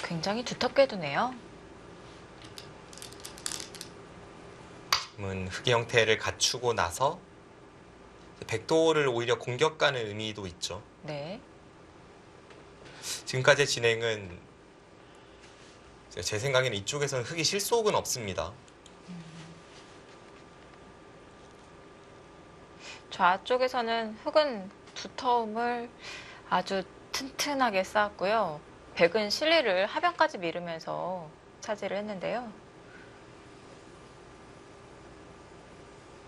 [SPEAKER 1] 굉장히 두텁게 두네요.
[SPEAKER 2] 지금은 흑의 형태를 갖추고 나서 백도를 오히려 공격가는 의미도 있죠.
[SPEAKER 1] 네.
[SPEAKER 2] 지금까지의 진행은 제 생각에는 이쪽에서는 흑의 실속은 없습니다.
[SPEAKER 1] 좌쪽에서는 흑은 두터움을 아주 튼튼하게 쌓았고요. 백은 실리를 하변까지 밀으면서 차지를 했는데요.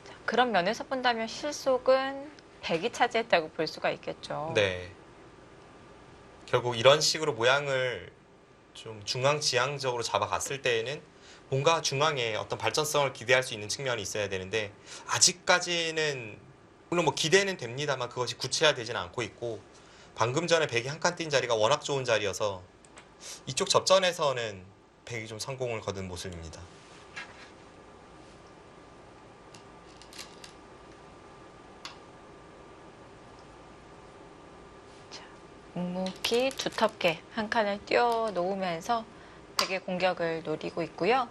[SPEAKER 1] 자, 그런 면에서 본다면 실속은 백이 차지했다고 볼 수가 있겠죠.
[SPEAKER 2] 네. 결국 이런 식으로 모양을 좀 중앙지향적으로 잡아갔을 때에는 뭔가 중앙에 어떤 발전성을 기대할 수 있는 측면이 있어야 되는데 아직까지는 물론 뭐 기대는 됩니다만 그것이 구체화되지는 않고 있고 방금 전에 백이 한 칸 뛴 자리가 워낙 좋은 자리여서 이쪽 접전에서는 백이 좀 성공을 거둔 모습입니다.
[SPEAKER 1] 묵묵히 두텁게 한 칸을 띄워 놓으면서 백의 공격을 노리고 있고요.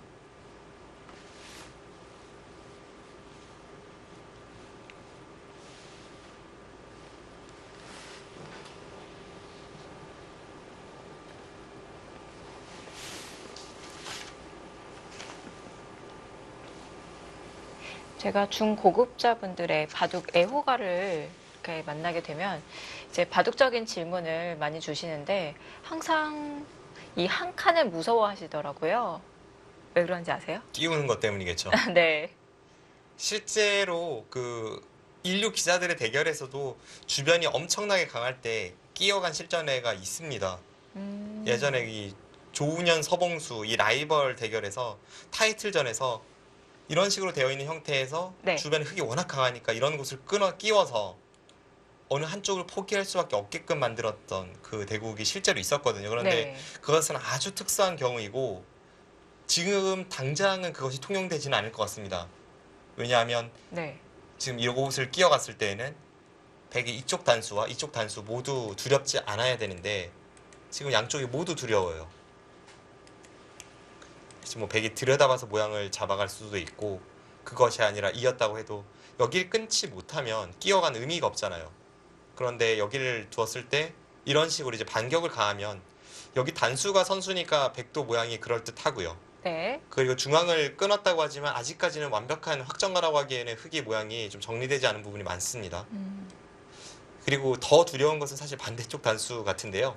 [SPEAKER 1] 제가 중고급자분들의 바둑 애호가를 이렇게 만나게 되면 이제 바둑적인 질문을 많이 주시는데 항상 이 한 칸을 무서워하시더라고요. 왜 그런지 아세요?
[SPEAKER 2] 띄우는 것 때문이겠죠.
[SPEAKER 1] 네.
[SPEAKER 2] 실제로 그 인류 기자들의 대결에서도 주변이 엄청나게 강할 때 끼어간 실전회가 있습니다. 예전에 이 조훈현, 서봉수 이 라이벌 대결에서 타이틀전에서 이런 식으로 되어 있는 형태에서
[SPEAKER 1] 네.
[SPEAKER 2] 주변에 흙이 워낙 강하니까 이런 곳을 끼워서 어느 한쪽을 포기할 수밖에 없게끔 만들었던 그 대국이 실제로 있었거든요. 그런데
[SPEAKER 1] 네.
[SPEAKER 2] 그것은 아주 특수한 경우이고 지금 당장은 그것이 통용되지는 않을 것 같습니다. 왜냐하면
[SPEAKER 1] 네.
[SPEAKER 2] 지금 이곳을 끼어갔을 때에는 백이 이쪽 단수와 이쪽 단수 모두 두렵지 않아야 되는데 지금 양쪽이 모두 두려워요. 지금 뭐 백이 들여다봐서 모양을 잡아갈 수도 있고 그것이 아니라 이었다고 해도 여기를 끊지 못하면 끼어간 의미가 없잖아요. 그런데 여기를 두었을 때 이런 식으로 이제 반격을 가하면 여기 단수가 선수니까 백도 모양이 그럴듯하고요.
[SPEAKER 1] 네.
[SPEAKER 2] 그리고 중앙을 끊었다고 하지만 아직까지는 완벽한 확정가라고 하기에는 흙의 모양이 좀 정리되지 않은 부분이 많습니다. 그리고 더 두려운 것은 사실 반대쪽 단수 같은데요.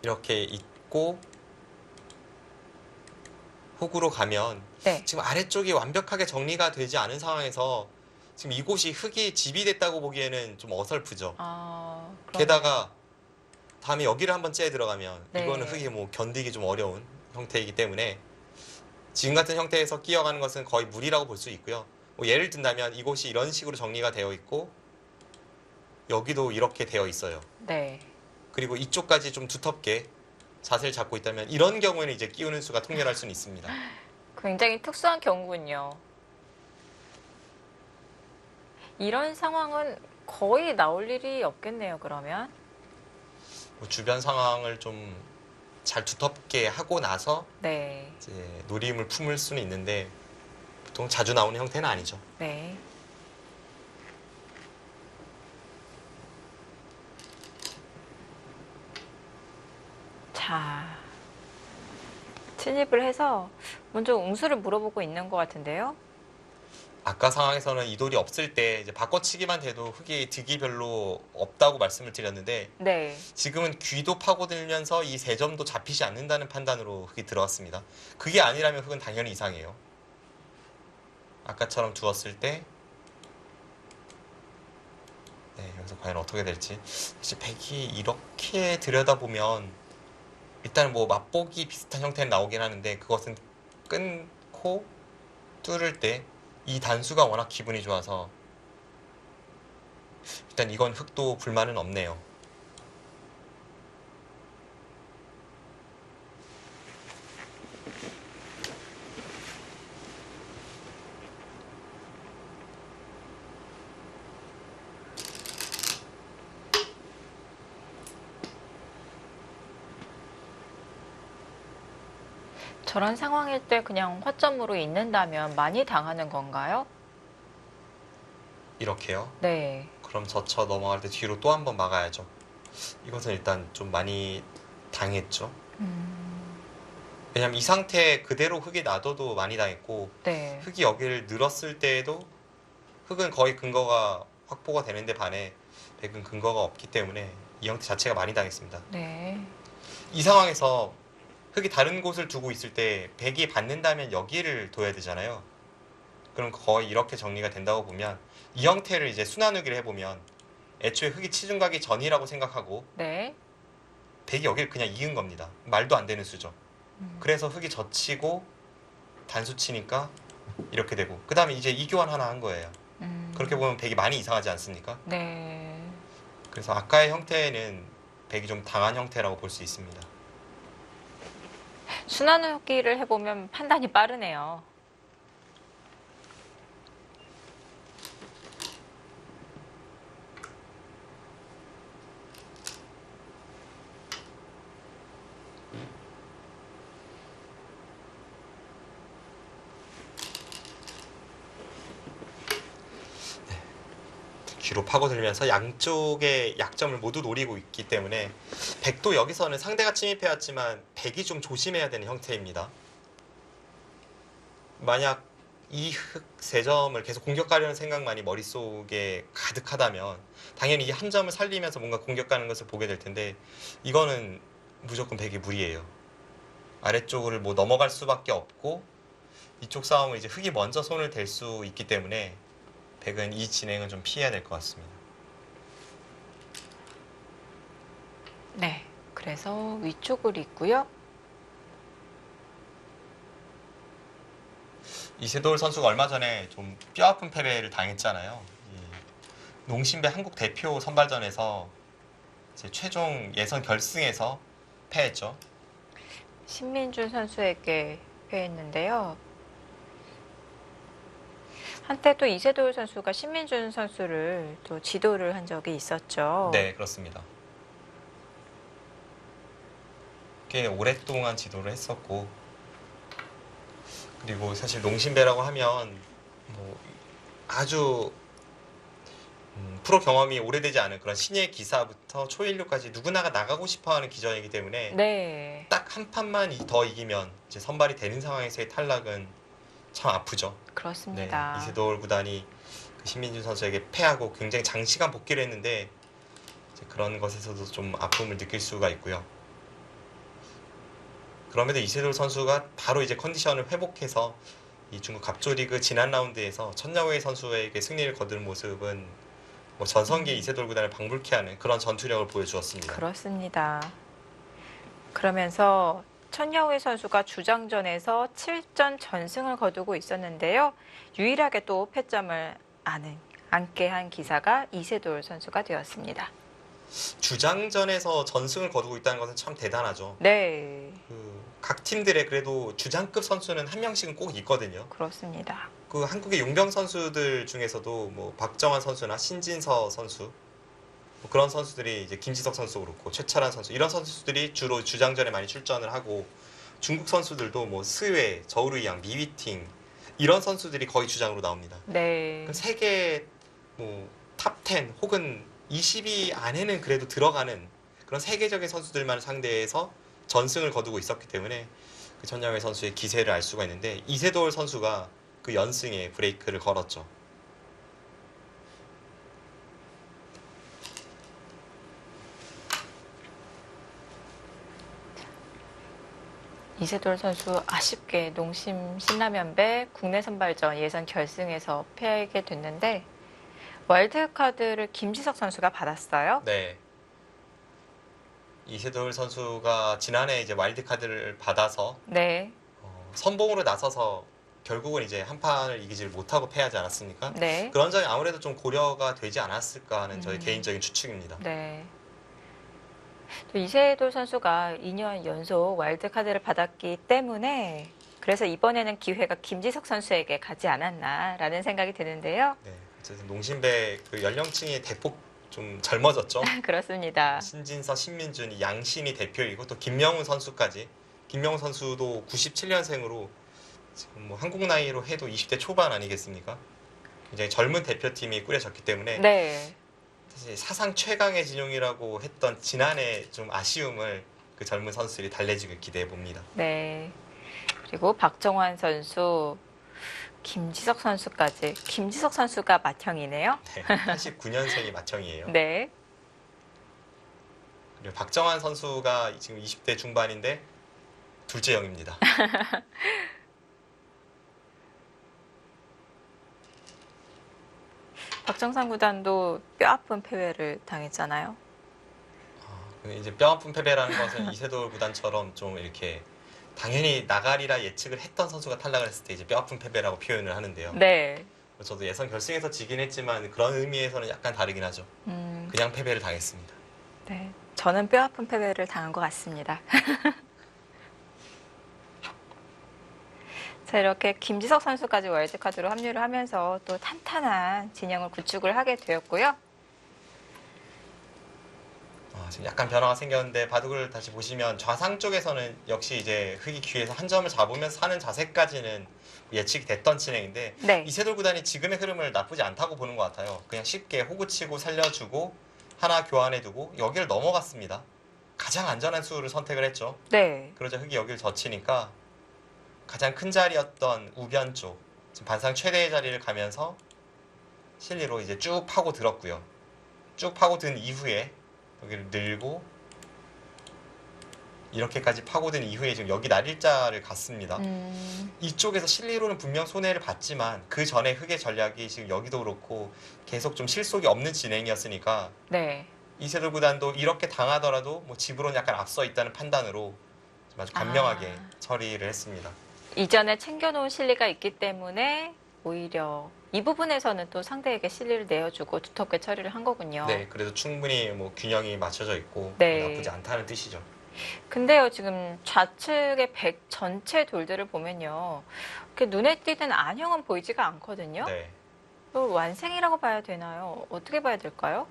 [SPEAKER 2] 이렇게 있고 훅으로 가면
[SPEAKER 1] 네.
[SPEAKER 2] 지금 아래쪽이 완벽하게 정리가 되지 않은 상황에서 지금 이곳이 흙이 집이 됐다고 보기에는 좀 어설프죠.
[SPEAKER 1] 아,
[SPEAKER 2] 게다가 다음에 여기를 한번 째에 들어가면
[SPEAKER 1] 네.
[SPEAKER 2] 이거는 흙이 뭐 견디기 좀 어려운 형태이기 때문에 지금 같은 형태에서 끼어가는 것은 거의 무리라고 볼 수 있고요. 뭐 예를 든다면 이곳이 이런 식으로 정리가 되어 있고 여기도 이렇게 되어 있어요.
[SPEAKER 1] 네.
[SPEAKER 2] 그리고 이쪽까지 좀 두텁게 자세를 잡고 있다면 이런 경우에는 이제 끼우는 수가 통렬할 수는 있습니다.
[SPEAKER 1] 굉장히 특수한 경우군요. 이런 상황은 거의 나올 일이 없겠네요, 그러면.
[SPEAKER 2] 뭐 주변 상황을 좀 잘 두텁게 하고 나서
[SPEAKER 1] 네.
[SPEAKER 2] 이제 노림을 품을 수는 있는데 보통 자주 나오는 형태는 아니죠.
[SPEAKER 1] 네. 자, 침입을 해서 먼저 웅수를 물어보고 있는 것 같은데요.
[SPEAKER 2] 아까 상황에서는 이 돌이 없을 때 이제 바꿔치기만 돼도 흙이 득이 별로 없다고 말씀을 드렸는데
[SPEAKER 1] 네.
[SPEAKER 2] 지금은 귀도 파고들면서 이 세 점도 잡히지 않는다는 판단으로 흙이 들어갔습니다. 그게 아니라면 흙은 당연히 이상해요. 아까처럼 두었을 때 네, 여기서 과연 어떻게 될지. 사실 백이 이렇게 들여다보면 일단 뭐 맛보기 비슷한 형태는 나오긴 하는데 그것은 끊고 뚫을 때 이 단수가 워낙 기분이 좋아서 일단 이건 흙도 불만은 없네요.
[SPEAKER 1] 저런 상황일 때 그냥 허점으로 있는다면 많이 당하는 건가요?
[SPEAKER 2] 이렇게요.
[SPEAKER 1] 네.
[SPEAKER 2] 그럼 저쳐 넘어갈 때 뒤로 또 한 번 막아야죠. 이것은 일단 좀 많이 당했죠. 왜냐면 이 상태 그대로 흙이 놔둬도 많이 당했고
[SPEAKER 1] 네.
[SPEAKER 2] 흙이 여기를 늘었을 때에도 흙은 거의 근거가 확보가 되는데 반해 백은 근거가 없기 때문에 이 형태 자체가 많이 당했습니다.
[SPEAKER 1] 네.
[SPEAKER 2] 이 상황에서 흙이 다른 곳을 두고 있을 때 백이 받는다면 여기를 둬야 되잖아요. 그럼 거의 이렇게 정리가 된다고 보면 이 형태를 이제 순환우기를 해보면 애초에 흙이 치중 가기 전이라고 생각하고
[SPEAKER 1] 네.
[SPEAKER 2] 백이 여기를 그냥 이은 겁니다. 말도 안 되는 수죠. 그래서 흙이 젖히고 단수 치니까 이렇게 되고 그 다음에 이제 이교환 하나 한 거예요. 그렇게 보면 백이 많이 이상하지 않습니까?
[SPEAKER 1] 네.
[SPEAKER 2] 그래서 아까의 형태는 백이 좀 당한 형태라고 볼 수 있습니다.
[SPEAKER 1] 순환후기를 해보면 판단이 빠르네요.
[SPEAKER 2] 뒤로 파고들면서 양쪽의 약점을 모두 노리고 있기 때문에 백도 여기서는 상대가 침입해왔지만 백이 좀 조심해야 되는 형태입니다. 만약 이 흙 세 점을 계속 공격하려는 생각만이 머릿속에 가득하다면 당연히 이 한 점을 살리면서 뭔가 공격하는 것을 보게 될 텐데 이거는 무조건 백이 무리예요. 아래쪽을 뭐 넘어갈 수밖에 없고 이쪽 싸움을 이제 흙이 먼저 손을 댈 수 있기 때문에 백은 이 진행은 좀 피해야 될 것 같습니다.
[SPEAKER 1] 네. 그래서 위쪽을 있고요.
[SPEAKER 2] 이세돌 선수가 얼마 전에 좀 뼈아픈 패배를 당했잖아요. 농심배 한국 대표 선발전에서 이제 최종 예선 결승에서 패했죠.
[SPEAKER 1] 신민준 선수에게 패했는데요. 한때 또 이세돌 선수가 신민준 선수를 또 지도를 한 적이 있었죠.
[SPEAKER 2] 네, 그렇습니다. 꽤 오랫동안 지도를 했었고 그리고 사실 농심배라고 하면 뭐 아주 프로 경험이 오래되지 않은 그런 신예 기사부터 초일류까지 누구나가 나가고 싶어하는 기전이기 때문에
[SPEAKER 1] 네.
[SPEAKER 2] 딱 한 판만 더 이기면 이제 선발이 되는 상황에서의 탈락은 참 아프죠. 네,
[SPEAKER 1] 그렇습니다.
[SPEAKER 2] 이세돌 구단이 그 신민준 선수에게 패하고 굉장히 장시간 복귀를 했는데 이제 그런 것에서도 좀 아픔을 느낄 수가 있고요. 그럼에도 이세돌 선수가 바로 이제 컨디션을 회복해서 이 중국 갑조리그 지난 라운드에서 천야오의 선수에게 승리를 거두는 모습은 뭐 전성기 이세돌 구단을 방불케 하는 그런 전투력을 보여주었습니다.
[SPEAKER 1] 그렇습니다. 그러면서 천야오의 선수가 주장전에서 7전 전승을 거두고 있었는데요. 유일하게 또 패점을 안게 한 기사가 이세돌 선수가 되었습니다.
[SPEAKER 2] 주장전에서 전승을 거두고 있다는 것은 참 대단하죠.
[SPEAKER 1] 네,
[SPEAKER 2] 각 팀들의 그래도 주장급 선수는 한 명씩은 꼭 있거든요.
[SPEAKER 1] 그렇습니다.
[SPEAKER 2] 그 한국의 용병 선수들 중에서도 뭐 박정환 선수나 신진서 선수 뭐 그런 선수들이 이제 김지석 선수도 그렇고 최철한 선수 이런 선수들이 주로 주장전에 많이 출전을 하고 중국 선수들도 뭐 스웨, 저우르이양, 미위팅 이런 선수들이 거의 주장으로 나옵니다.
[SPEAKER 1] 네.
[SPEAKER 2] 그럼 세계 뭐탑 10 혹은 20위 안에는 그래도 들어가는 그런 세계적인 선수들만 상대해서 전승을 거두고 있었기 때문에 그 전야회 선수의 기세를 알 수가 있는데 이세돌 선수가 그 연승에 브레이크를 걸었죠.
[SPEAKER 1] 이세돌 선수 아쉽게 농심 신라면배 국내 선발전 예선 결승에서 패하게 됐는데 와일드카드를 김지석 선수가 받았어요.
[SPEAKER 2] 네. 이세돌 선수가 지난해 이제 와일드카드를 받아서
[SPEAKER 1] 네.
[SPEAKER 2] 선봉으로 나서서 결국은 이제 한 판을 이기지를 못하고 패하지 않았습니까?
[SPEAKER 1] 네.
[SPEAKER 2] 그런 점이 아무래도 좀 고려가 되지 않았을까 하는 저의 개인적인 추측입니다.
[SPEAKER 1] 네. 또 이세돌 선수가 2년 연속 와일드카드를 받았기 때문에 그래서 이번에는 기회가 김지석 선수에게 가지 않았나라는 생각이 드는데요.
[SPEAKER 2] 네, 어쨌든 농심배 그 연령층이 대폭 좀 젊어졌죠.
[SPEAKER 1] 그렇습니다.
[SPEAKER 2] 신진서, 신민준, 양신이 대표이고 또 김명훈 선수까지. 김명훈 선수도 97년생으로 지금 뭐 한국 나이로 해도 20대 초반 아니겠습니까? 굉장히 젊은 대표팀이 꾸려졌기 때문에
[SPEAKER 1] 네.
[SPEAKER 2] 사실 사상 최강의 진용이라고 했던 지난해 좀 아쉬움을 그 젊은 선수들이 달래주길 기대해 봅니다.
[SPEAKER 1] 네. 그리고 박정환 선수, 김지석 선수까지. 김지석 선수가 맏형이네요.
[SPEAKER 2] 네, 89년생이 맏형이에요.
[SPEAKER 1] 네.
[SPEAKER 2] 그리고 박정환 선수가 지금 20대 중반인데 둘째형입니다.
[SPEAKER 1] 박정상 구단도 뼈아픈 패배를 당했잖아요.
[SPEAKER 2] 이제 뼈아픈 패배라는 것은 이세돌 구단처럼 좀 이렇게 당연히 나가리라 예측을 했던 선수가 탈락을 했을 때 이제 뼈아픈 패배라고 표현을 하는데요.
[SPEAKER 1] 네.
[SPEAKER 2] 저도 예선 결승에서 지긴 했지만 그런 의미에서는 약간 다르긴 하죠. 그냥 패배를 당했습니다.
[SPEAKER 1] 네. 저는 뼈아픈 패배를 당한 것 같습니다. 자, 이렇게 김지석 선수까지 와일드카드로 합류를 하면서 또 탄탄한 진영을 구축을 하게 되었고요.
[SPEAKER 2] 지금 약간 변화가 생겼는데 바둑을 다시 보시면 좌상 쪽에서는 역시 이제 흑이 귀에서 한 점을 잡으면서 사는 자세까지는 예측이 됐던 진행인데
[SPEAKER 1] 네.
[SPEAKER 2] 이세돌 구단이 지금의 흐름을 나쁘지 않다고 보는 것 같아요. 그냥 쉽게 호구치고 살려주고 하나 교환해두고 여기를 넘어갔습니다. 가장 안전한 수를 선택을 했죠.
[SPEAKER 1] 네.
[SPEAKER 2] 그러자 흑이 여기를 젖히니까 가장 큰 자리였던 우변 쪽 지금 반상 최대의 자리를 가면서 실리로 이제 쭉 파고 들었고요. 쭉 파고든 이후에 여기를 늘고 이렇게까지 파고든 이후에 지금 여기 날일자를 갔습니다. 이쪽에서 실리로는 분명 손해를 봤지만 그 전에 흑의 전략이 지금 여기도 그렇고 계속 좀 실속이 없는 진행이었으니까
[SPEAKER 1] 네.
[SPEAKER 2] 이세돌 구단도 이렇게 당하더라도 뭐 집으로는 약간 앞서 있다는 판단으로 좀 아주 간명하게 처리를 했습니다.
[SPEAKER 1] 이전에 챙겨놓은 실리가 있기 때문에 오히려 이 부분에서는 또 상대에게 실리를 내어주고 두텁게 처리를 한 거군요.
[SPEAKER 2] 네, 그래도 충분히 뭐 균형이 맞춰져 있고
[SPEAKER 1] 네.
[SPEAKER 2] 나쁘지 않다는 뜻이죠.
[SPEAKER 1] 근데요, 지금 좌측의 백 전체 돌들을 보면요. 이렇게 눈에 띄는 안형은 보이지가 않거든요.
[SPEAKER 2] 네.
[SPEAKER 1] 이걸 완생이라고 봐야 되나요? 어떻게 봐야 될까요?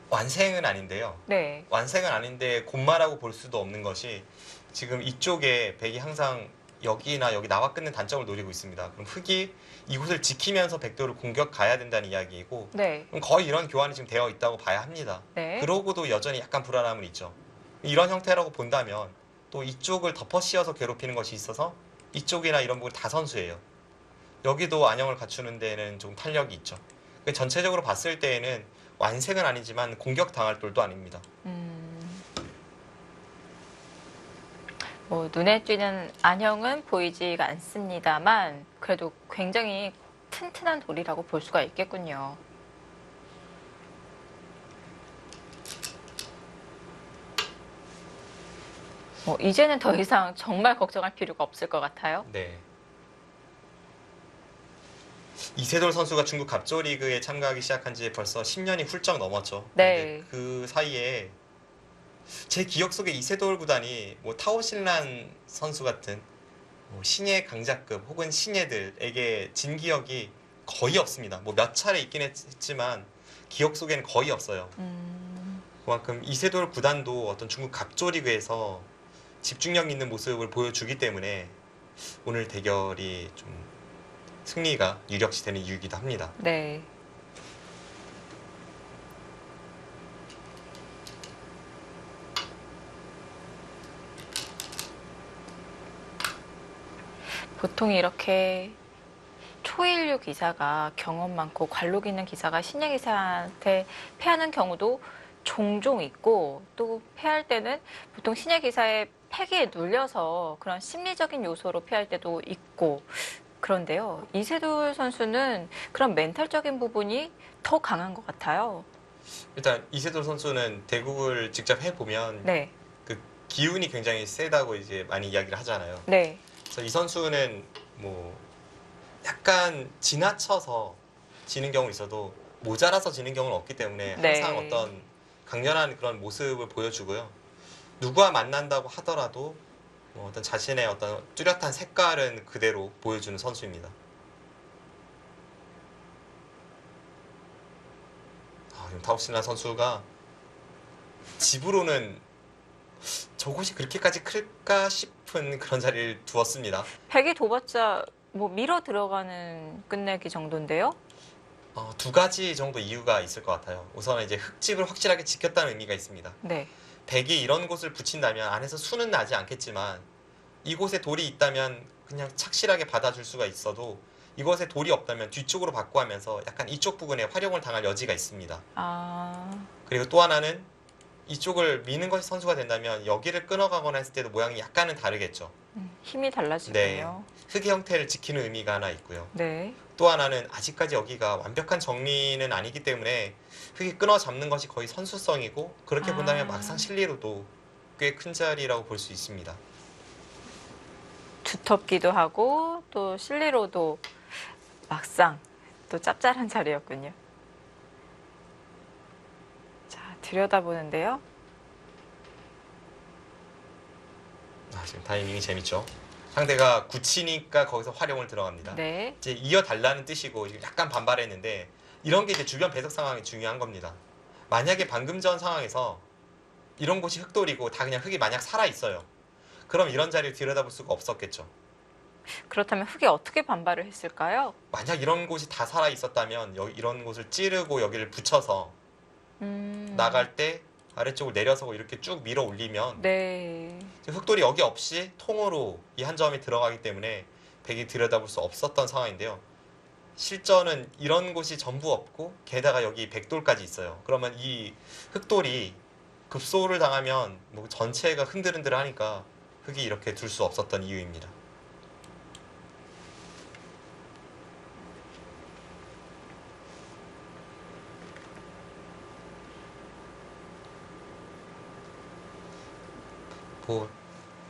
[SPEAKER 2] 완생은 아닌데요.
[SPEAKER 1] 네.
[SPEAKER 2] 완생은 아닌데 곤마라고 볼 수도 없는 것이 지금 이쪽에 백이 항상 여기나 여기 나와 끊는 단점을 노리고 있습니다. 그럼 흑이 이곳을 지키면서 백도를 공격 가야 된다는 이야기이고
[SPEAKER 1] 네.
[SPEAKER 2] 그럼 거의 이런 교환이 지금 되어 있다고 봐야 합니다.
[SPEAKER 1] 네.
[SPEAKER 2] 그러고도 여전히 약간 불안함은 있죠. 이런 형태라고 본다면 또 이쪽을 덮어 씌워서 괴롭히는 것이 있어서 이쪽이나 이런 부분 다 선수예요. 여기도 안형을 갖추는 데는 좀 탄력이 있죠. 전체적으로 봤을 때에는 완생은 아니지만 공격 당할 돌도 아닙니다.
[SPEAKER 1] 뭐 눈에 띄는 안형은 보이지가 않습니다만 그래도 굉장히 튼튼한 돌이라고 볼 수가 있겠군요. 이제는 더 이상 정말 걱정할 필요가 없을 것 같아요.
[SPEAKER 2] 네. 이세돌 선수가 중국 갑조 리그에 참가하기 시작한 지 벌써 10년이 훌쩍 넘었죠.
[SPEAKER 1] 네.
[SPEAKER 2] 그 사이에 제 기억 속에 이세돌 구단이 뭐 타오신란 선수 같은 뭐 신예 강자급 혹은 신예들에게 진 기억이 거의 없습니다. 뭐 몇 차례 있긴 했지만 기억 속에는 거의 없어요.
[SPEAKER 1] 음,
[SPEAKER 2] 그만큼 이세돌 구단도 어떤 중국 갑조리그에서 집중력 있는 모습을 보여주기 때문에 오늘 대결이 좀 승리가 유력시 되는 이유이기도 합니다.
[SPEAKER 1] 네. 보통 이렇게 초일류 기사가 경험 많고 관록 있는 기사가 신예 기사한테 패하는 경우도 종종 있고, 또 패할 때는 보통 신예 기사의 패기에 눌려서 그런 심리적인 요소로 패할 때도 있고, 그런데요, 이세돌 선수는 그런 멘탈적인 부분이 더 강한 것 같아요.
[SPEAKER 2] 일단 이세돌 선수는 대국을 직접 해보면
[SPEAKER 1] 네,
[SPEAKER 2] 그 기운이 굉장히 세다고 이제 많이 이야기를 하잖아요.
[SPEAKER 1] 네,
[SPEAKER 2] 그래서 이 선수는 뭐 약간 지나쳐서 지는 경우 있어도 모자라서 지는 경우는 없기 때문에 항상
[SPEAKER 1] 네.
[SPEAKER 2] 어떤 강렬한 그런 모습을 보여주고요. 누구와 만난다고 하더라도 뭐 어떤 자신의 어떤 뚜렷한 색깔은 그대로 보여주는 선수입니다. 타오신란 선수가 집으로는 저곳이 그렇게까지 클까 싶은 그런 자리를 두었습니다.
[SPEAKER 1] 패기 둬봤자 뭐 밀어 들어가는 끝내기 정도인데요.
[SPEAKER 2] 두 가지 정도 이유가 있을 것 같아요. 우선 이제 흙집을 확실하게 지켰다는 의미가 있습니다.
[SPEAKER 1] 네.
[SPEAKER 2] 백이 이런 곳을 붙인다면 안에서 수는 나지 않겠지만 이곳에 돌이 있다면 그냥 착실하게 받아줄 수가 있어도 이곳에 돌이 없다면 뒤쪽으로 바꿔 하면서 약간 이쪽 부분에 활용을 당할 여지가 있습니다.
[SPEAKER 1] 아,
[SPEAKER 2] 그리고 또 하나는 이쪽을 미는 것이 선수가 된다면 여기를 끊어가거나 했을 때도 모양이 약간은 다르겠죠.
[SPEAKER 1] 힘이 달라지군요.
[SPEAKER 2] 흙의 형태를 지키는 의미가 하나 있고요.
[SPEAKER 1] 네.
[SPEAKER 2] 또 하나는 아직까지 여기가 완벽한 정리는 아니기 때문에 흙이 끊어 잡는 것이 거의 선수성이고 그렇게 본다면 막상 실리로도 꽤 큰 자리라고 볼 수 있습니다.
[SPEAKER 1] 두텁기도 하고 또 실리로도 막상 또 짭짤한 자리였군요. 자, 들여다보는데요.
[SPEAKER 2] 지금 타이밍이 재밌죠. 상대가 굳히니까 거기서 활용을 들어갑니다.
[SPEAKER 1] 네.
[SPEAKER 2] 이제 이어달라는 뜻이고 약간 반발했는데 이런 게 이제 주변 배석 상황이 중요한 겁니다. 만약에 방금 전 상황에서 이런 곳이 흙돌이고 다 그냥 흙이 만약 살아 있어요. 그럼 이런 자리를 들여다볼 수가 없었겠죠.
[SPEAKER 1] 그렇다면 흙이 어떻게 반발을 했을까요?
[SPEAKER 2] 만약 이런 곳이 다 살아 있었다면 이런 곳을 찌르고 여기를 붙여서 나갈 때 아래쪽을 내려서고 이렇게 쭉 밀어 올리면
[SPEAKER 1] 네.
[SPEAKER 2] 흙돌이 여기 없이 통으로 이 한 점이 들어가기 때문에 백이 들여다볼 수 없었던 상황인데요. 실전은 이런 곳이 전부 없고 게다가 여기 백돌까지 있어요. 그러면 이 흙돌이 급소를 당하면 뭐 전체가 흔들흔들하니까 흙이 이렇게 둘 수 없었던 이유입니다. 뭐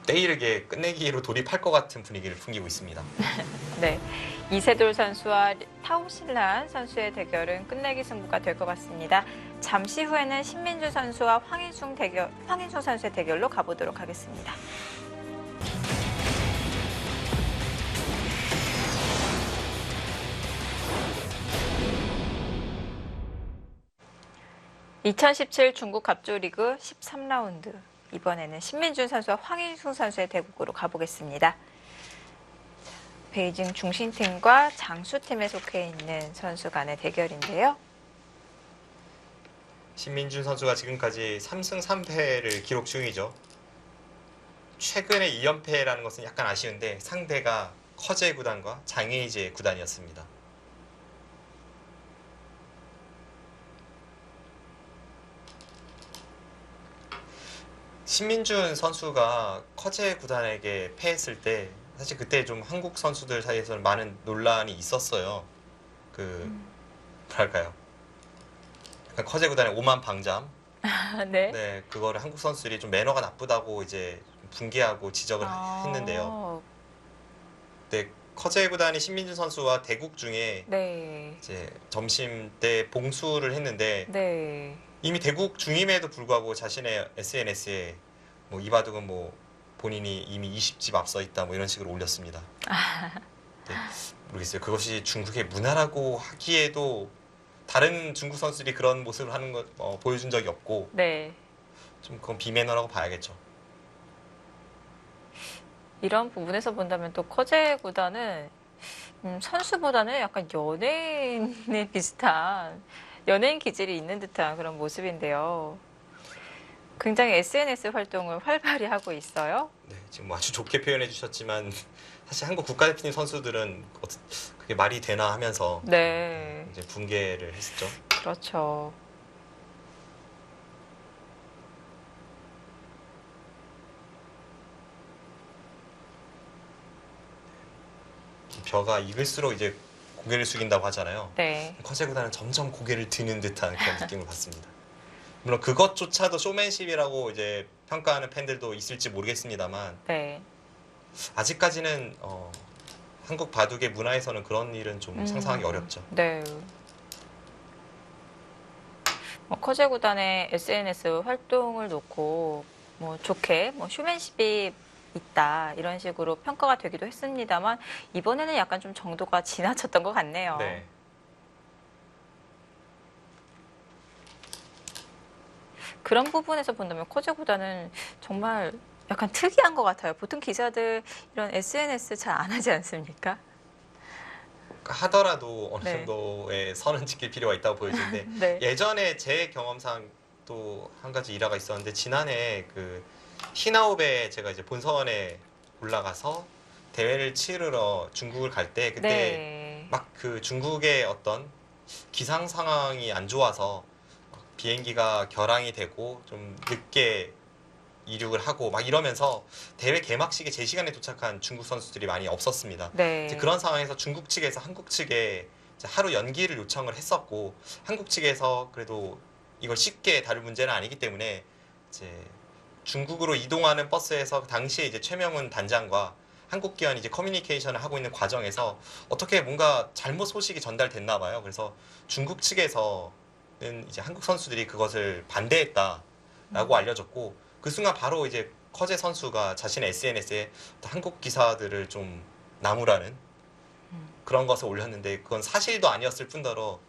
[SPEAKER 2] 때이르게 끝내기로 돌입할 것 같은 분위기를 풍기고 있습니다.
[SPEAKER 1] 네. 이세돌 선수와 타오신란 선수의 대결은 끝내기 승부가 될 것 같습니다. 잠시 후에는 신민주 선수와 황인숭 선수의 대결로 가보도록 하겠습니다. (2017) 중국 갑조리그 13라운드. 이번에는 신민준 선수와 황인숭 선수의 대국으로 가보겠습니다. 베이징 중신팀과 장수팀에 속해 있는 선수 간의 대결인데요.
[SPEAKER 2] 신민준 선수가 지금까지 3승 3패를 기록 중이죠. 최근에 2연패라는 것은 약간 아쉬운데 상대가 커제 구단과 장에이제 구단이었습니다. 신민준 선수가 커제 구단에게 패했을 때 사실 그때 좀 한국 선수들 사이에서는 많은 논란이 있었어요. 뭐랄까요? 약간 커제 구단의 오만 방잠.
[SPEAKER 1] 네.
[SPEAKER 2] 네, 그거를 한국 선수들이 좀 매너가 나쁘다고 이제 분개하고 지적을 했는데요. 네, 커제 구단이 신민준 선수와 대국 중에
[SPEAKER 1] 네.
[SPEAKER 2] 이제 점심 때 봉수를 했는데
[SPEAKER 1] 네.
[SPEAKER 2] 이미 대국 중임에도 불구하고 자신의 SNS에 뭐 이바둑은 뭐 본인이 이미 20집 앞서 있다 뭐 이런 식으로 올렸습니다. 네, 모르겠어요. 그것이 중국의 문화라고 하기에도 다른 중국 선수들이 그런 모습을 하는 거 보여준 적이 없고
[SPEAKER 1] 네.
[SPEAKER 2] 좀 그건 비매너라고 봐야겠죠.
[SPEAKER 1] 이런 부분에서 본다면 또 커제 구단은 선수보다는 약간 연예인에 비슷한 연예인 기질이 있는 듯한 그런 모습인데요. 굉장히 SNS 활동을 활발히 하고 있어요.
[SPEAKER 2] 네, 지금 뭐 아주 좋게 표현해 주셨지만 사실 한국 국가대표팀 선수들은 그게 말이 되나 하면서
[SPEAKER 1] 네,
[SPEAKER 2] 이제 붕괴를 했었죠.
[SPEAKER 1] 그렇죠.
[SPEAKER 2] 벼가 익을수록 이제 고개를 숙인다고 하잖아요.
[SPEAKER 1] 네,
[SPEAKER 2] 커제 구단은 점점 고개를 드는 듯한 그런 느낌을 받습니다. 물론 그것조차도 쇼맨십이라고 이제 평가하는 팬들도 있을지 모르겠습니다만
[SPEAKER 1] 네.
[SPEAKER 2] 아직까지는 한국 바둑의 문화에서는 그런 일은 좀 상상하기 어렵죠.
[SPEAKER 1] 네. 커제 구단의 SNS 활동을 놓고 뭐 좋게 뭐 쇼맨십이 있다 이런 식으로 평가가 되기도 했습니다만 이번에는 약간 좀 정도가 지나쳤던 것 같네요.
[SPEAKER 2] 네.
[SPEAKER 1] 그런 부분에서 본다면 커제 구단은 정말 약간 특이한 것 같아요. 보통 기자들 이런 SNS 잘 안 하지 않습니까?
[SPEAKER 2] 하더라도 어느
[SPEAKER 1] 네.
[SPEAKER 2] 정도의 선은 지킬 필요가 있다고 보여지는데
[SPEAKER 1] 네.
[SPEAKER 2] 예전에 제 경험상 또 한 가지 일화가 있었는데 지난해 그 히나오베 제가 이제 본선에 올라가서 대회를 치르러 중국을 갈 때 그때
[SPEAKER 1] 네.
[SPEAKER 2] 막 그 중국의 어떤 기상 상황이 안 좋아서 비행기가 결항이 되고 좀 늦게 이륙을 하고 막 이러면서 대회 개막식에 제 시간에 도착한 중국 선수들이 많이 없었습니다.
[SPEAKER 1] 네.
[SPEAKER 2] 이제 그런 상황에서 중국 측에서 한국 측에 이제 하루 연기를 요청을 했었고 한국 측에서 그래도 이걸 쉽게 다룰 문제는 아니기 때문에 이제 중국으로 이동하는 버스에서 당시에 이제 최명훈 단장과 한국 기관 이제 커뮤니케이션을 하고 있는 과정에서 어떻게 뭔가 잘못 소식이 전달됐나 봐요. 그래서 중국 측에서는 이제 한국 선수들이 그것을 반대했다라고 알려졌고 그 순간 바로 이제 커제 선수가 자신의 SNS에 한국 기사들을 좀 나무라는 그런 것을 올렸는데 그건 사실도 아니었을 뿐더러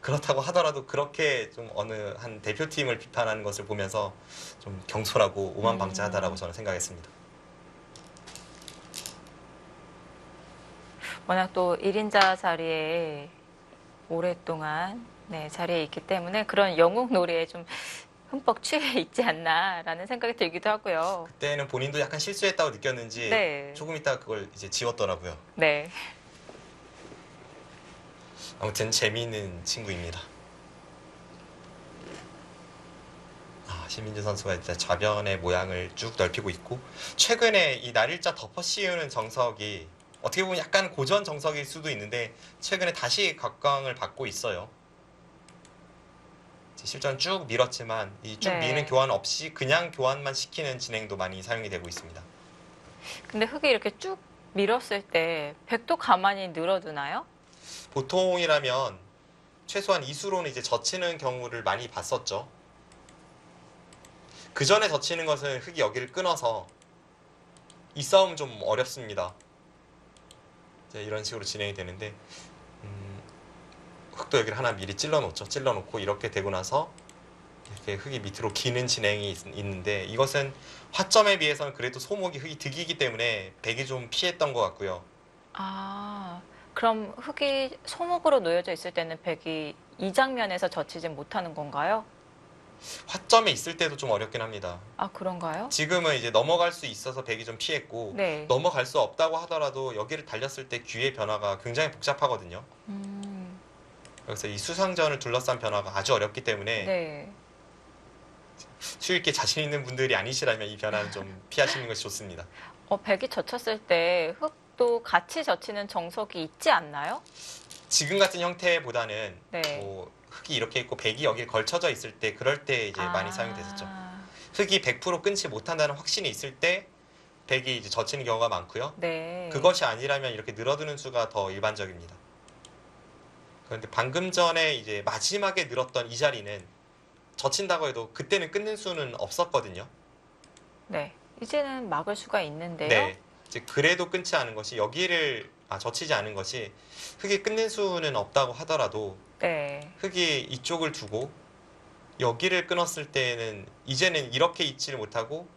[SPEAKER 2] 그렇다고 하더라도 그렇게 좀 어느 한 대표팀을 비판하는 것을 보면서 좀 경솔하고 오만방자하다라고 저는 생각했습니다.
[SPEAKER 1] 워낙 또 1인자 자리에 오랫동안 네, 자리에 있기 때문에 그런 영웅 놀이에 좀 흠뻑 취해 있지 않나라는 생각이 들기도 하고요.
[SPEAKER 2] 그때는 본인도 약간 실수했다고 느꼈는지
[SPEAKER 1] 네.
[SPEAKER 2] 조금 있다가 그걸 이제 지웠더라고요.
[SPEAKER 1] 네.
[SPEAKER 2] 아무튼 재미있는 친구입니다. 신민주 선수가 일단 좌변의 모양을 쭉 넓히고 있고 최근에 이 날일자 덮어 씌우는 정석이 어떻게 보면 약간 고전 정석일 수도 있는데 최근에 다시 각광을 받고 있어요. 실전 쭉 밀었지만 이 쭉
[SPEAKER 1] 네.
[SPEAKER 2] 미는 교환 없이 그냥 교환만 시키는 진행도 많이 사용이 되고 있습니다.
[SPEAKER 1] 근데 흙이 이렇게 쭉 밀었을 때 백도 가만히 늘어두나요?
[SPEAKER 2] 보통이라면 최소한 이수로는 이제 젖히는 경우를 많이 봤었죠. 그 전에 젖히는 것은 흙이 여기를 끊어서 이 싸움 좀 어렵습니다. 이제 이런 식으로 진행이 되는데 흙도 여기를 하나 미리 찔러놓죠. 찔러놓고 이렇게 되고 나서 이렇게 흙이 밑으로 기는 진행이 있는데 이것은 화점에 비해서는 그래도 소목이 흙이 득이기 때문에 백이 좀 피했던 것 같고요.
[SPEAKER 1] 아, 그럼 흙이 소목으로 놓여져 있을 때는 백이 이 장면에서 젖히지 못하는 건가요?
[SPEAKER 2] 화점에 있을 때도 좀 어렵긴 합니다.
[SPEAKER 1] 아, 그런가요?
[SPEAKER 2] 지금은 이제 넘어갈 수 있어서 백이 좀 피했고
[SPEAKER 1] 네.
[SPEAKER 2] 넘어갈 수 없다고 하더라도 여기를 달렸을 때 귀의 변화가 굉장히 복잡하거든요. 그래서 이 수상전을 둘러싼 변화가 아주 어렵기 때문에
[SPEAKER 1] 네.
[SPEAKER 2] 수익 있게 자신 있는 분들이 아니시라면 이 변화는 좀 피하시는 것이 좋습니다.
[SPEAKER 1] 백이 젖혔을 때 흙도 같이 젖히는 정석이 있지 않나요?
[SPEAKER 2] 지금 같은 형태보다는
[SPEAKER 1] 네.
[SPEAKER 2] 뭐 흙이 이렇게 있고 백이 여기에 걸쳐져 있을 때 그럴 때 이제 많이 사용됐었죠. 흙이 100% 끊지 못한다는 확신이 있을 때 백이 이제 젖히는 경우가 많고요.
[SPEAKER 1] 네.
[SPEAKER 2] 그것이 아니라면 이렇게 늘어두는 수가 더 일반적입니다. 그런데 방금 전에 이제 마지막에 늘었던 이 자리는 젖힌다고 해도 그때는 끊는 수는 없었거든요.
[SPEAKER 1] 네. 이제는 막을 수가 있는데요.
[SPEAKER 2] 네. 이제 그래도 끊지 않은 것이 여기를 젖히지 않은 것이 흙이 끊는 수는 없다고 하더라도
[SPEAKER 1] 네.
[SPEAKER 2] 흙이 이쪽을 두고 여기를 끊었을 때는 이제는 이렇게 있지를 못하고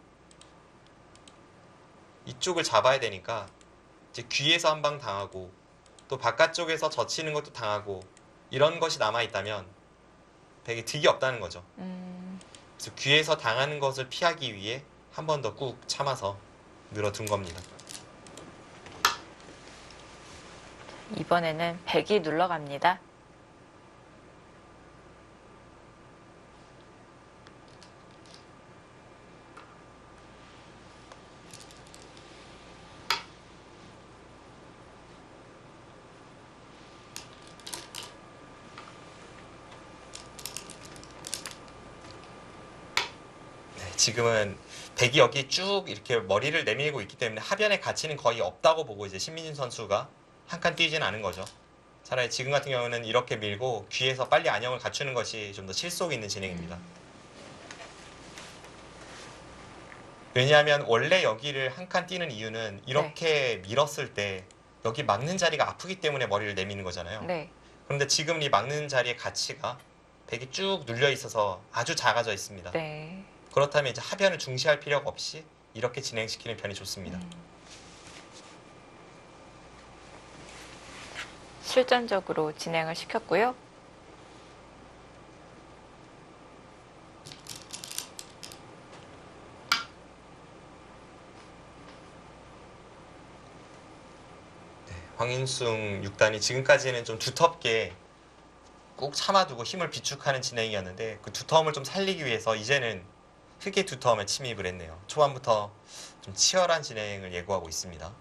[SPEAKER 2] 이쪽을 잡아야 되니까 이제 귀에서 한 방 당하고 또 바깥쪽에서 젖히는 것도 당하고 이런 것이 남아있다면 되게 득이 없다는 거죠. 그래서 귀에서 당하는 것을 피하기 위해 한 번 더 꾹 참아서 늘어둔 겁니다.
[SPEAKER 1] 이번에는 100이 눌러갑니다.
[SPEAKER 2] 지금은 백이 여기 쭉 이렇게 머리를 내밀고 있기 때문에 하변에 가치는 거의 없다고 보고 이제 신민준 선수가 한 칸 뛰지는 않은 거죠. 차라리 지금 같은 경우는 이렇게 밀고 귀에서 빨리 안영을 갖추는 것이 좀 더 실속 있는 진행입니다. 왜냐하면 원래 여기를 한 칸 뛰는 이유는 이렇게 밀었을 때 여기 막는 자리가 아프기 때문에 머리를 내미는 거잖아요.
[SPEAKER 1] 네.
[SPEAKER 2] 그런데 지금 이 막는 자리의 가치가 백이 쭉 눌려 있어서 아주 작아져 있습니다.
[SPEAKER 1] 네.
[SPEAKER 2] 그렇다면 이제 하변을 중시할 필요가 없이 이렇게 진행시키는 편이 좋습니다.
[SPEAKER 1] 실전적으로 진행을 시켰고요.
[SPEAKER 2] 황인숭 6단이 지금까지는 좀 두텁게 꾹 참아두고 힘을 비축하는 진행이었는데 그 두터움을 좀 살리기 위해서 이제는 흙의 두터움에 침입을 했네요. 초반부터 좀 치열한 진행을 예고하고 있습니다.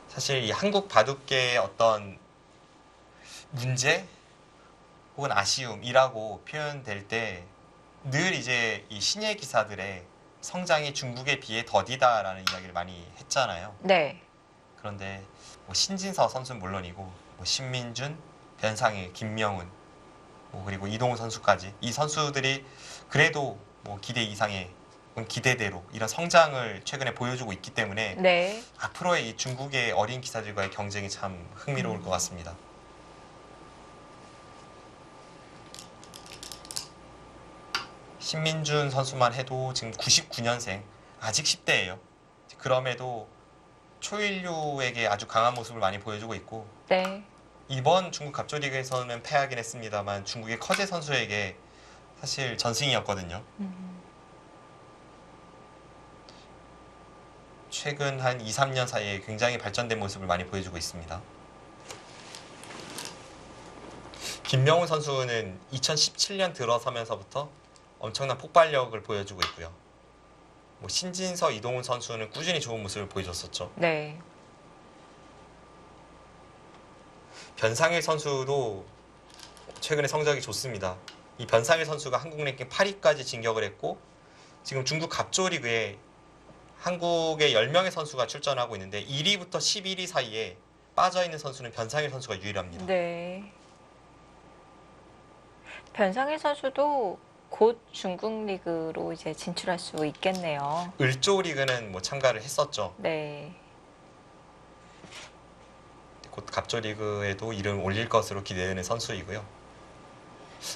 [SPEAKER 2] 사실 이 한국 바둑계의 어떤 문제 혹은 아쉬움이라고 표현될 때 늘 이제 이 신예 기사들의 성장이 중국에 비해 더디다라는 이야기를 많이 했잖아요.
[SPEAKER 1] 네.
[SPEAKER 2] 그런데 뭐 신진서 선수는 물론이고 뭐 신민준, 변상일, 김명훈 그리고 이동훈 선수까지 이 선수들이 그래도 뭐 기대 이상의 기대대로 이런 성장을 최근에 보여주고 있기 때문에
[SPEAKER 1] 네.
[SPEAKER 2] 앞으로의 이 중국의 어린 기사들과의 경쟁이 참 흥미로울 것 같습니다. 신민준 선수만 해도 지금 99년생, 아직 10대예요. 그럼에도 초일류에게 아주 강한 모습을 많이 보여주고 있고
[SPEAKER 1] 네.
[SPEAKER 2] 이번 중국 갑조리그에서는 패하긴 했습니다만 중국의 커제 선수에게 사실 전승이었거든요. 최근 한 2, 3년 사이에 굉장히 발전된 모습을 많이 보여주고 있습니다. 김명훈 선수는 2017년 들어서면서부터 엄청난 폭발력을 보여주고 있고요. 뭐 신진서, 이동훈 선수는 꾸준히 좋은 모습을 보여줬었죠.
[SPEAKER 1] 네.
[SPEAKER 2] 변상일 선수도 최근에 성적이 좋습니다. 이 변상일 선수가 한국 랭킹 8위까지 진격을 했고 지금 중국 갑조리그에 한국의 10명의 선수가 출전하고 있는데 1위부터 11위 사이에 빠져있는 선수는 변상일 선수가 유일합니다.
[SPEAKER 1] 네. 변상일 선수도 곧 중국 리그로 이제 진출할 수 있겠네요.
[SPEAKER 2] 을조 리그는 뭐 참가를 했었죠.
[SPEAKER 1] 네.
[SPEAKER 2] 곧 갑조 리그에도 이름 올릴 것으로 기대되는 선수이고요.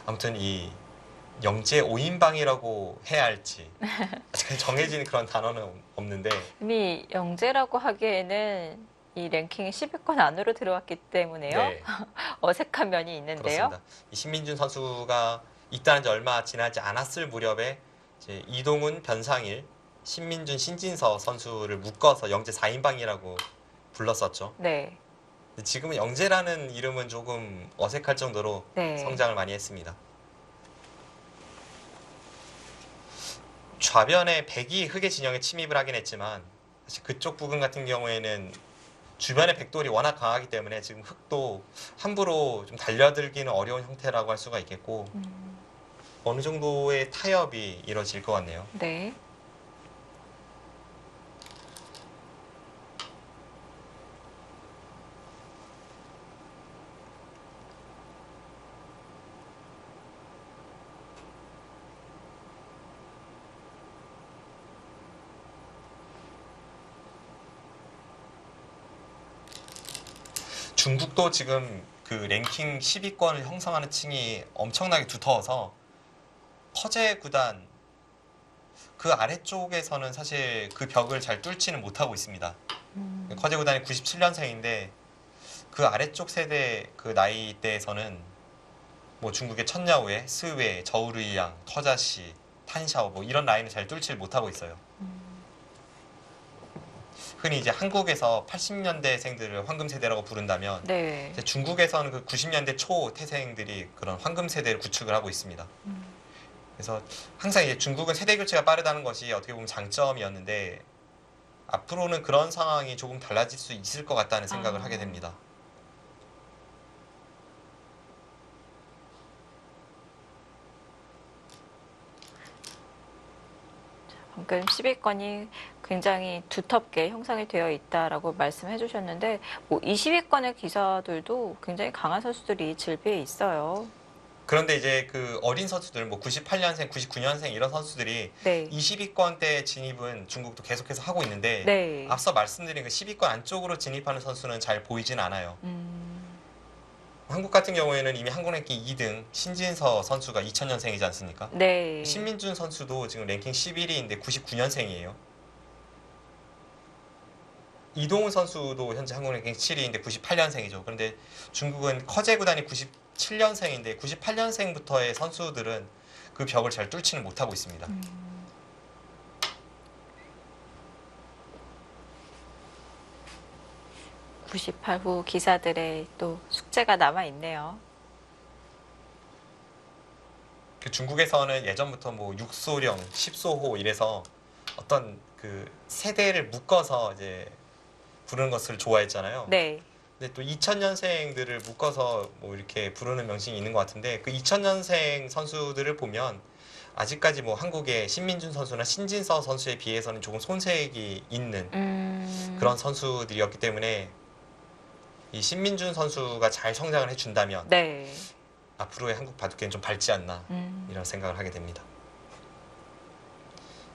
[SPEAKER 2] 아무튼 이 영재 5인방이라고 해야 할지 아직 정해진 그런 단어는 없는데
[SPEAKER 1] 이미 영재라고 하기에는 이 랭킹 10위권 안으로 들어왔기 때문에요.
[SPEAKER 2] 네,
[SPEAKER 1] 어색한 면이 있는데요.
[SPEAKER 2] 그렇습니다. 이 신민준 선수가 입단한 지 얼마 지나지 않았을 무렵에 이제 이동훈, 변상일, 신민준, 신진서 선수를 묶어서 영재 4인방이라고 불렀었죠.
[SPEAKER 1] 네.
[SPEAKER 2] 근데 지금은 영재라는 이름은 조금 어색할 정도로
[SPEAKER 1] 네.
[SPEAKER 2] 성장을 많이 했습니다. 좌변에 백이 흑의 진영에 침입을 하긴 했지만 사실 그쪽 부근 같은 경우에는 주변의 백돌이 워낙 강하기 때문에 지금 흑도 함부로 좀 달려들기는 어려운 형태라고 할 수가 있겠고 어느 정도의 타협이 이루어질 것 같네요.
[SPEAKER 1] 네.
[SPEAKER 2] 중국도 지금 그 랭킹 10위권을 형성하는 층이 엄청나게 두터워서 커제 구단 그 아래쪽에서는 사실 그 벽을 잘 뚫지는 못하고 있습니다. 커제 구단이 97년생인데 그 아래쪽 세대 그 나이대에서는 뭐 중국의 천야오에, 스웨, 저우르이양, 터자시, 탄샤오 뭐 이런 라인을 잘 뚫지를 못하고 있어요. 흔히 이제 한국에서 80년대생들을 황금 세대라고 부른다면
[SPEAKER 1] 네.
[SPEAKER 2] 이제 중국에서는 그 90년대 초 태생들이 그런 황금 세대를 구축을 하고 있습니다. 그래서 항상 이제 중국은 세대 교체가 빠르다는 것이 어떻게 보면 장점이었는데 앞으로는 그런 상황이 조금 달라질 수 있을 것 같다는 생각을 하게 됩니다.
[SPEAKER 1] 방금 10위권이 굉장히 두텁게 형성이 되어 있다라고 말씀해 주셨는데 뭐 20위권의 기사들도 굉장히 강한 선수들이 질비해 있어요.
[SPEAKER 2] 그런데 이제 그 어린 선수들 뭐 98년생, 99년생 이런 선수들이
[SPEAKER 1] 네.
[SPEAKER 2] 20위권 대 진입은 중국도 계속해서 하고 있는데
[SPEAKER 1] 네.
[SPEAKER 2] 앞서 말씀드린 그 10위권 안쪽으로 진입하는 선수는 잘 보이진 않아요. 한국 같은 경우에는 이미 한국 랭킹 2등 신진서 선수가 2000년생이지 않습니까?
[SPEAKER 1] 네.
[SPEAKER 2] 신민준 선수도 지금 랭킹 11위인데 99년생이에요. 이동훈 선수도 현재 한국 랭킹 7위인데 98년생이죠. 그런데 중국은 커제 구단이 97년생인데 98년생부터의 선수들은 그 벽을 잘 뚫지는 못하고 있습니다.
[SPEAKER 1] 98후 기사들의 또 숙제가 남아 있네요.
[SPEAKER 2] 그 중국에서는 예전부터 뭐 6소령, 10소호 이래서 어떤 그 세대를 묶어서 이제 부르는 것을 좋아했잖아요.
[SPEAKER 1] 네.
[SPEAKER 2] 근데 또 2000년생들을 묶어서 뭐 이렇게 부르는 명칭이 있는 것 같은데 그 2000년생 선수들을 보면 아직까지 뭐 한국의 신민준 선수나 신진서 선수에 비해서는 조금 손색이 있는 그런 선수들이었기 때문에 이 신민준 선수가 잘 성장을 해준다면
[SPEAKER 1] 네.
[SPEAKER 2] 앞으로의 한국 바둑계는 좀 밝지 않나 이런 생각을 하게 됩니다.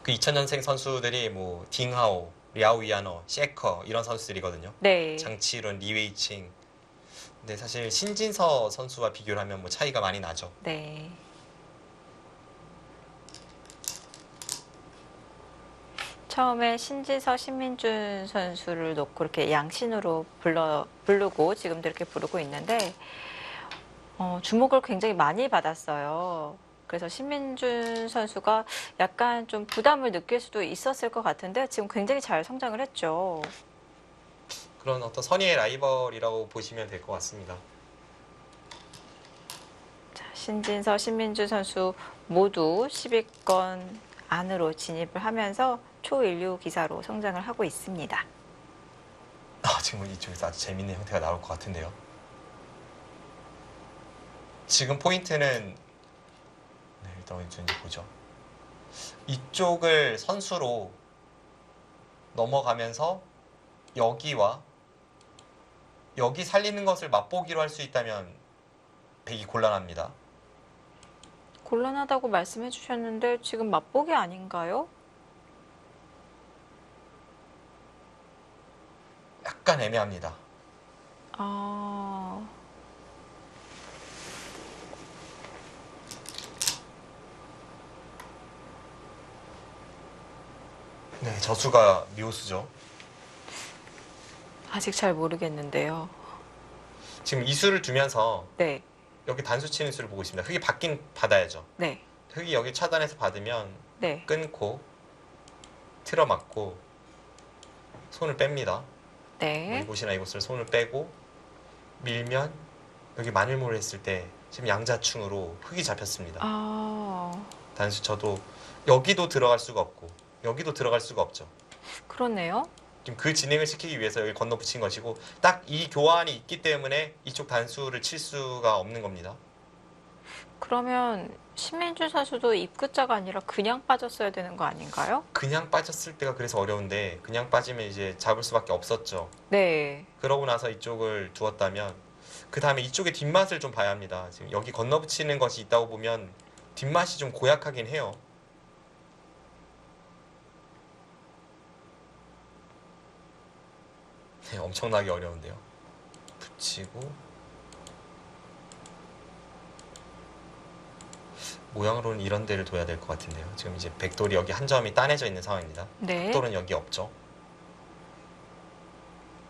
[SPEAKER 2] 그 2000년생 선수들이 뭐 딩하오, 랴오이아너, 셰커 이런 선수들이거든요.
[SPEAKER 1] 네.
[SPEAKER 2] 장치룬, 리웨이칭. 근데 사실 신진서 선수와 비교를 하면 뭐 차이가 많이 나죠.
[SPEAKER 1] 네. 처음에 신지서, 신민준 선수를 놓고 이렇게 양신으로 부르고 지금도 이렇게 부르고 있는데 주목을 굉장히 많이 받았어요. 그래서 신민준 선수가 약간 좀 부담을 느낄 수도 있었을 것 같은데 지금 굉장히 잘 성장을 했죠.
[SPEAKER 2] 그런 어떤 선의의 라이벌이라고 보시면 될 것 같습니다.
[SPEAKER 1] 자, 신진서, 신민준 선수 모두 10위권 안으로 진입을 하면서 초일류 기사로 성장을 하고 있습니다.
[SPEAKER 2] 지금 이쪽에서 아주 재밌는 형태가 나올 것 같은데요. 지금 포인트는 일단 어디인지 보죠. 이쪽을 선수로 넘어가면서 여기와 여기 살리는 것을 맛보기로 할 수 있다면 배기 곤란합니다.
[SPEAKER 1] 곤란하다고 말씀해 주셨는데 지금 맛보기 아닌가요?
[SPEAKER 2] 약간 애매합니다. 네, 저수가 묘수죠.
[SPEAKER 1] 아직 잘 모르겠는데요.
[SPEAKER 2] 지금 이 수를 두면서
[SPEAKER 1] 네.
[SPEAKER 2] 여기 단수 치는 수를 보고 있습니다. 흙이 받긴 받아야죠.
[SPEAKER 1] 네.
[SPEAKER 2] 흙이 여기 차단해서 받으면
[SPEAKER 1] 네.
[SPEAKER 2] 끊고 틀어맞고 손을 뺍니다.
[SPEAKER 1] 네.
[SPEAKER 2] 이곳이나 이곳을 손을 빼고 밀면 여기 마늘모를 했을 때 지금 양자충으로 흙이 잡혔습니다. 단수 쳐도 여기도 들어갈 수가 없고 여기도 들어갈 수가 없죠.
[SPEAKER 1] 그렇네요.
[SPEAKER 2] 지금 그 진행을 시키기 위해서 여기 건너 붙인 것이고 딱 이 교환이 있기 때문에 이쪽 단수를 칠 수가 없는 겁니다.
[SPEAKER 1] 그러면 신민준 선수도 입구자가 아니라 그냥 빠졌어야 되는 거 아닌가요?
[SPEAKER 2] 그냥 빠졌을 때가 그래서 어려운데 그냥 빠지면 이제 잡을 수밖에 없었죠.
[SPEAKER 1] 네.
[SPEAKER 2] 그러고 나서 이쪽을 두었다면 그 다음에 이쪽의 뒷맛을 좀 봐야 합니다. 지금 여기 건너 붙이는 것이 있다고 보면 뒷맛이 좀 고약하긴 해요. 네, 엄청나게 어려운데요. 붙이고 모양으로는 이런 데를 둬야 될 것 같은데요. 지금 이제 백돌이 여기 한 점이 따내져 있는 상황입니다.
[SPEAKER 1] 네.
[SPEAKER 2] 흑돌은 여기 없죠.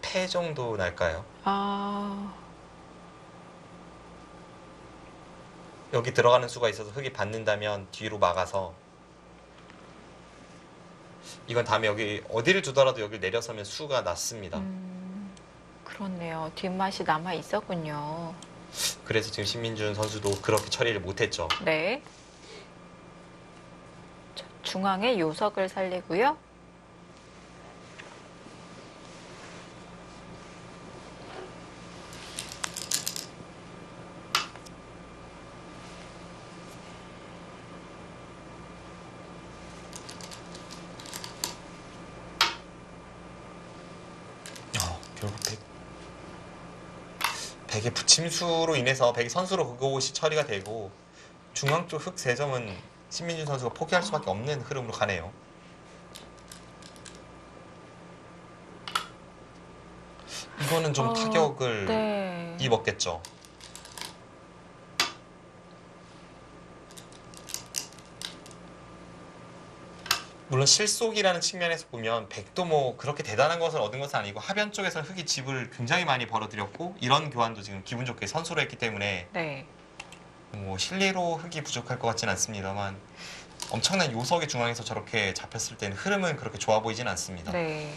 [SPEAKER 2] 패 정도 날까요?
[SPEAKER 1] 아,
[SPEAKER 2] 여기 들어가는 수가 있어서 흑이 받는다면 뒤로 막아서 이건 다음에 여기 어디를 두더라도 여기 내려서면 수가 났습니다.
[SPEAKER 1] 그렇네요. 뒷맛이 남아 있었군요.
[SPEAKER 2] 그래서 지금 신민준 선수도 그렇게 처리를 못했죠.
[SPEAKER 1] 네. 자, 중앙에 요석을 살리고요.
[SPEAKER 2] 결국 백의 붙임수로 인해서 백이 선수로 그것이 처리가 되고 중앙 쪽 흑 3점은 신민준 선수가 포기할 수밖에 없는 흐름으로 가네요. 이거는 좀 타격을
[SPEAKER 1] 네.
[SPEAKER 2] 입었겠죠. 물론 실속이라는 측면에서 보면 백도 뭐 그렇게 대단한 것을 얻은 것은 아니고 하변 쪽에서는 흑이 집을 굉장히 많이 벌어들였고 이런 교환도 지금 기분 좋게 선수로 했기 때문에
[SPEAKER 1] 네.
[SPEAKER 2] 뭐 실리로 흑이 부족할 것 같지는 않습니다만 엄청난 요석의 중앙에서 저렇게 잡혔을 때는 흐름은 그렇게 좋아 보이진 않습니다.
[SPEAKER 1] 네.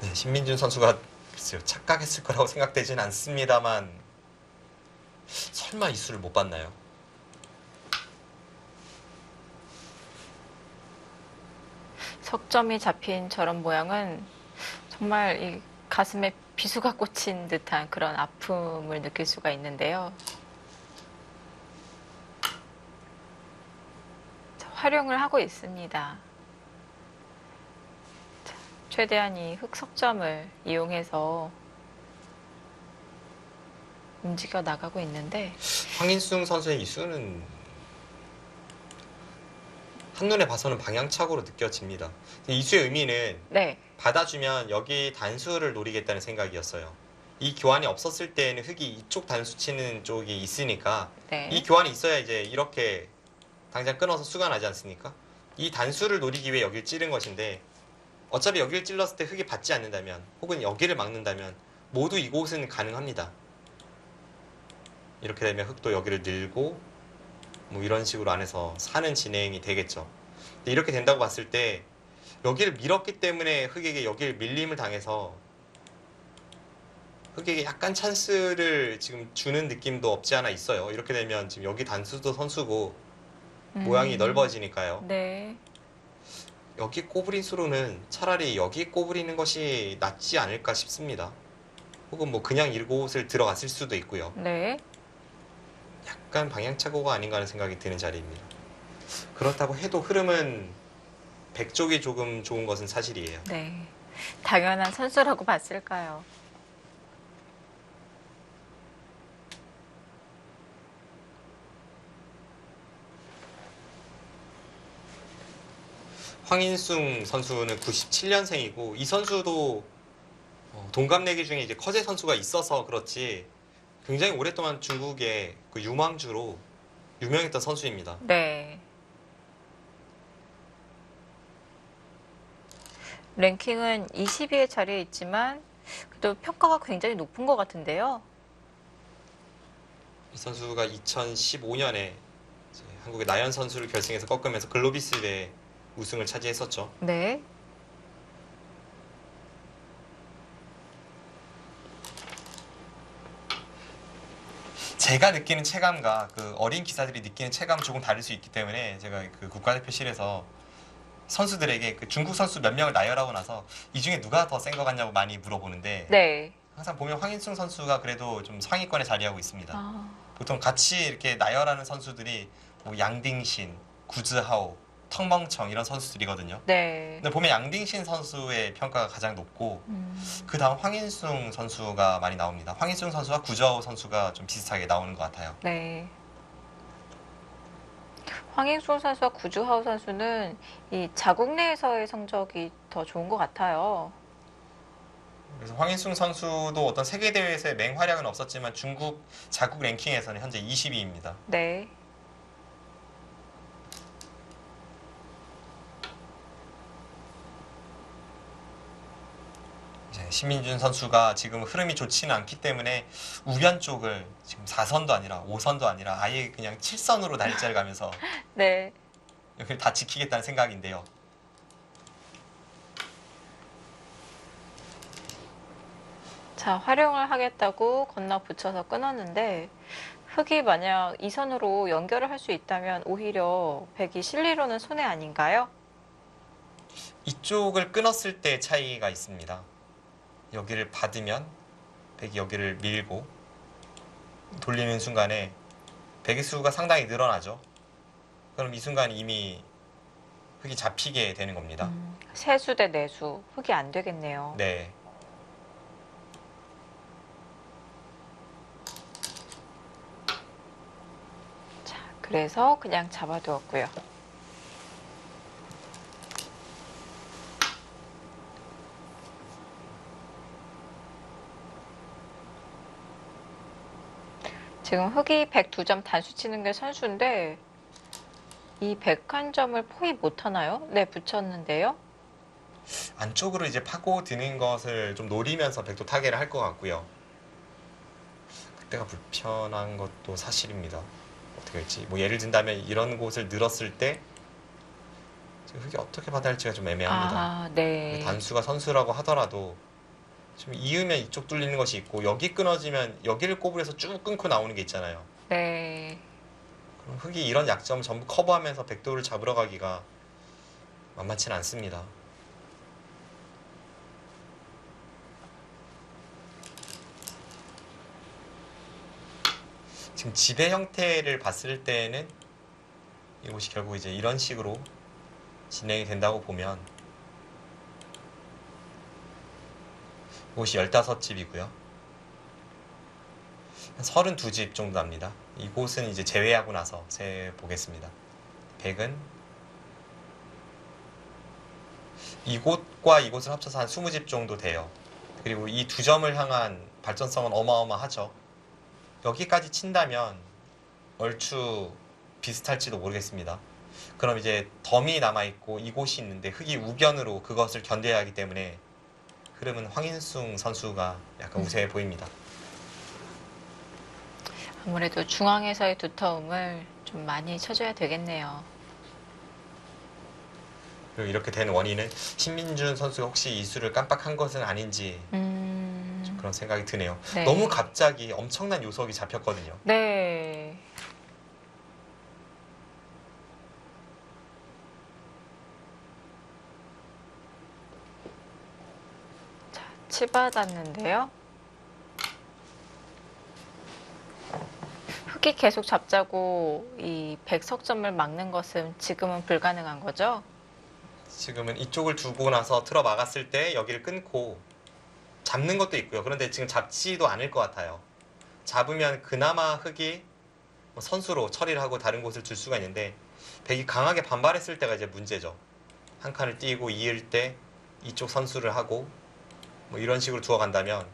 [SPEAKER 2] 네, 신민준 선수가 글쎄요, 착각했을 거라고 생각되진 않습니다만 설마 이 수를 못 봤나요?
[SPEAKER 1] 석점이 잡힌 저런 모양은 정말 이 가슴에 비수가 꽂힌 듯한 그런 아픔을 느낄 수가 있는데요. 자, 활용을 하고 있습니다. 자, 최대한 이 흑석점을 이용해서 움직여 나가고 있는데
[SPEAKER 2] 황인숭 선수의 이 수는 한눈에 봐서는 방향착오로 느껴집니다. 이 수의 의미는
[SPEAKER 1] 네,
[SPEAKER 2] 받아주면 여기 단수를 노리겠다는 생각이었어요. 이 교환이 없었을 때에는 흑이 이쪽 단수 치는 쪽이 있으니까
[SPEAKER 1] 네,
[SPEAKER 2] 이 교환이 있어야 이제 이렇게 당장 끊어서 수가 나지 않습니까? 이 단수를 노리기 위해 여기를 찌른 것인데 어차피 여기를 찔렀을 때 흑이 받지 않는다면 혹은 여기를 막는다면 모두 이곳은 가능합니다. 이렇게 되면 흑도 여기를 늘고 뭐 이런 식으로 안에서 사는 진행이 되겠죠. 근데 이렇게 된다고 봤을 때 여기를 밀었기 때문에 흑에게 여기를 밀림을 당해서 흑에게 약간 찬스를 지금 주는 느낌도 없지 않아 있어요. 이렇게 되면 지금 여기 단수도 선수고 모양이 넓어지니까요.
[SPEAKER 1] 네,
[SPEAKER 2] 여기 꼬부린 수로는 차라리 여기 꼬부리는 것이 낫지 않을까 싶습니다. 혹은 뭐 그냥 이곳을 들어갔을 수도 있고요.
[SPEAKER 1] 네.
[SPEAKER 2] 약간 방향착오가 아닌가 하는 생각이 드는 자리입니다. 그렇다고 해도 흐름은 백쪽이 조금 좋은 것은 사실이에요.
[SPEAKER 1] 네. 당연한 선수라고 봤을까요?
[SPEAKER 2] 황인숭 선수는 97년생이고 이 선수도 동갑내기 중에 이제 커제 선수가 있어서 그렇지 굉장히 오랫동안 중국의 그 유망주로 유명했던 선수입니다.
[SPEAKER 1] 네. 랭킹은 20위의 자리에 있지만 그래도 평가가 굉장히 높은 것 같은데요.
[SPEAKER 2] 이 선수가 2015년에 한국의 나연 선수를 결승에서 꺾으면서 글로비스의 우승을 차지했었죠.
[SPEAKER 1] 네.
[SPEAKER 2] 제가 느끼는 체감과 그 어린 기사들이 느끼는 체감 조금 다를 수 있기 때문에 제가 그 국가대표실에서 선수들에게 그 중국 선수 몇 명을 나열하고 나서 이 중에 누가 더 센 것 같냐고 많이 물어보는데
[SPEAKER 1] 네.
[SPEAKER 2] 항상 보면 황인숭 선수가 그래도 좀 상위권에 자리하고 있습니다.
[SPEAKER 1] 아,
[SPEAKER 2] 보통 같이 이렇게 나열하는 선수들이 뭐 양딩신, 구즈하오, 텅멍청 이런 선수들이거든요.
[SPEAKER 1] 네.
[SPEAKER 2] 근데 보면 양딩신 선수의 평가가 가장 높고
[SPEAKER 1] 음.
[SPEAKER 2] 그 다음 황인숭 선수가 많이 나옵니다. 황인숭 선수와 구자호 선수가 좀 비슷하게 나오는 것 같아요.
[SPEAKER 1] 네. 황인순 선수와 구주하우 선수는 이 자국 내에서의 성적이 더 좋은 것 같아요.
[SPEAKER 2] 그래서 황인숭 선수도 어떤 세계 대회에서의 맹활약은 없었지만 중국 자국 랭킹에서는 현재 20위입니다.
[SPEAKER 1] 네.
[SPEAKER 2] 신민준 선수가 지금 흐름이 좋지는 않기 때문에 우변 쪽을 지금 4선도 아니라 5선도 아니라 아예 그냥 7선으로 날짜를 가면서
[SPEAKER 1] 네.
[SPEAKER 2] 여기를 다 지키겠다는 생각인데요.
[SPEAKER 1] 자, 활용을 하겠다고 건너 붙여서 끊었는데 흑이 만약 이 선으로 연결을 할 수 있다면 오히려 백이 실리로는 손해 아닌가요?
[SPEAKER 2] 이쪽을 끊었을 때 차이가 있습니다. 여기를 받으면 백이 여기를 밀고 돌리는 순간에 백의 수가 상당히 늘어나죠. 그럼 이 순간 이미 흑이 잡히게 되는 겁니다.
[SPEAKER 1] 세수 대 내수. 흑이 안 되겠네요.
[SPEAKER 2] 네.
[SPEAKER 1] 자, 그래서 그냥 잡아두었고요. 지금 흑이 102점 단수 치는 게 선수인데 이 101점을 포위 못하나요? 네, 붙였는데요.
[SPEAKER 2] 안쪽으로 이제 파고 드는 것을 좀 노리면서 백도 타개를 할 것 같고요. 그때가 불편한 것도 사실입니다. 어떻게 할지. 뭐 예를 든다면 이런 곳을 늘었을 때 지금 흑이 어떻게 받아야 할지가 좀 애매합니다.
[SPEAKER 1] 아, 네.
[SPEAKER 2] 단수가 선수라고 하더라도 좀 이으면 이쪽 뚫리는 것이 있고 여기 끊어지면 여기를 꼬부려서 쭉 끊고 나오는 게 있잖아요.
[SPEAKER 1] 네.
[SPEAKER 2] 그럼 흑이 이런 약점을 전부 커버하면서 백도를 잡으러 가기가 만만치는 않습니다. 지금 지배 형태를 봤을 때는 이곳이 결국 이제 이런 식으로 진행이 된다고 보면 이곳이 15집이고요. 한 32집 정도 납니다. 이곳은 이제 제외하고 나서 세 보겠습니다. 100은 이곳과 이곳을 합쳐서 한 20집 정도 돼요. 그리고 이 두 점을 향한 발전성은 어마어마하죠. 여기까지 친다면 얼추 비슷할지도 모르겠습니다. 그럼 이제 덤이 남아있고 이곳이 있는데 흑이 우변으로 그것을 견뎌야 하기 때문에 흐름은 황인숭 선수가 약간 우세해 보입니다.
[SPEAKER 1] 아무래도 중앙에서의 두터움을 좀 많이 쳐줘야 되겠네요.
[SPEAKER 2] 그리고 이렇게 된 원인은 신민준 선수가 혹시 이 수를 깜빡한 것은 아닌지 그런 생각이 드네요.
[SPEAKER 1] 네.
[SPEAKER 2] 너무 갑자기 엄청난 요석이 잡혔거든요.
[SPEAKER 1] 네. 자, 치받았는데요. 흑이 계속 잡자고 이 백석점을 막는 것은 지금은 불가능한 거죠?
[SPEAKER 2] 지금은 이쪽을 두고 나서 틀어 막았을 때 여기를 끊고 잡는 것도 있고요. 그런데 지금 잡지도 않을 것 같아요. 잡으면 그나마 흑이 선수로 처리를 하고 다른 곳을 줄 수가 있는데 백이 강하게 반발했을 때가 이제 문제죠. 한 칸을 띄고 이을 때 이쪽 선수를 하고 뭐 이런 식으로 두어간다면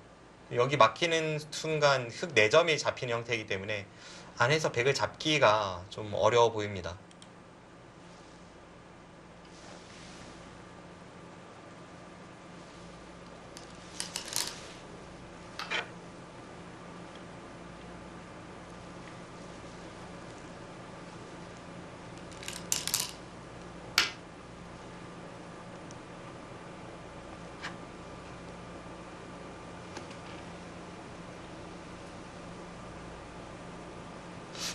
[SPEAKER 2] 여기 막히는 순간 흑 4점이 잡히는 형태이기 때문에 안에서 백을 잡기가 좀 어려워 보입니다.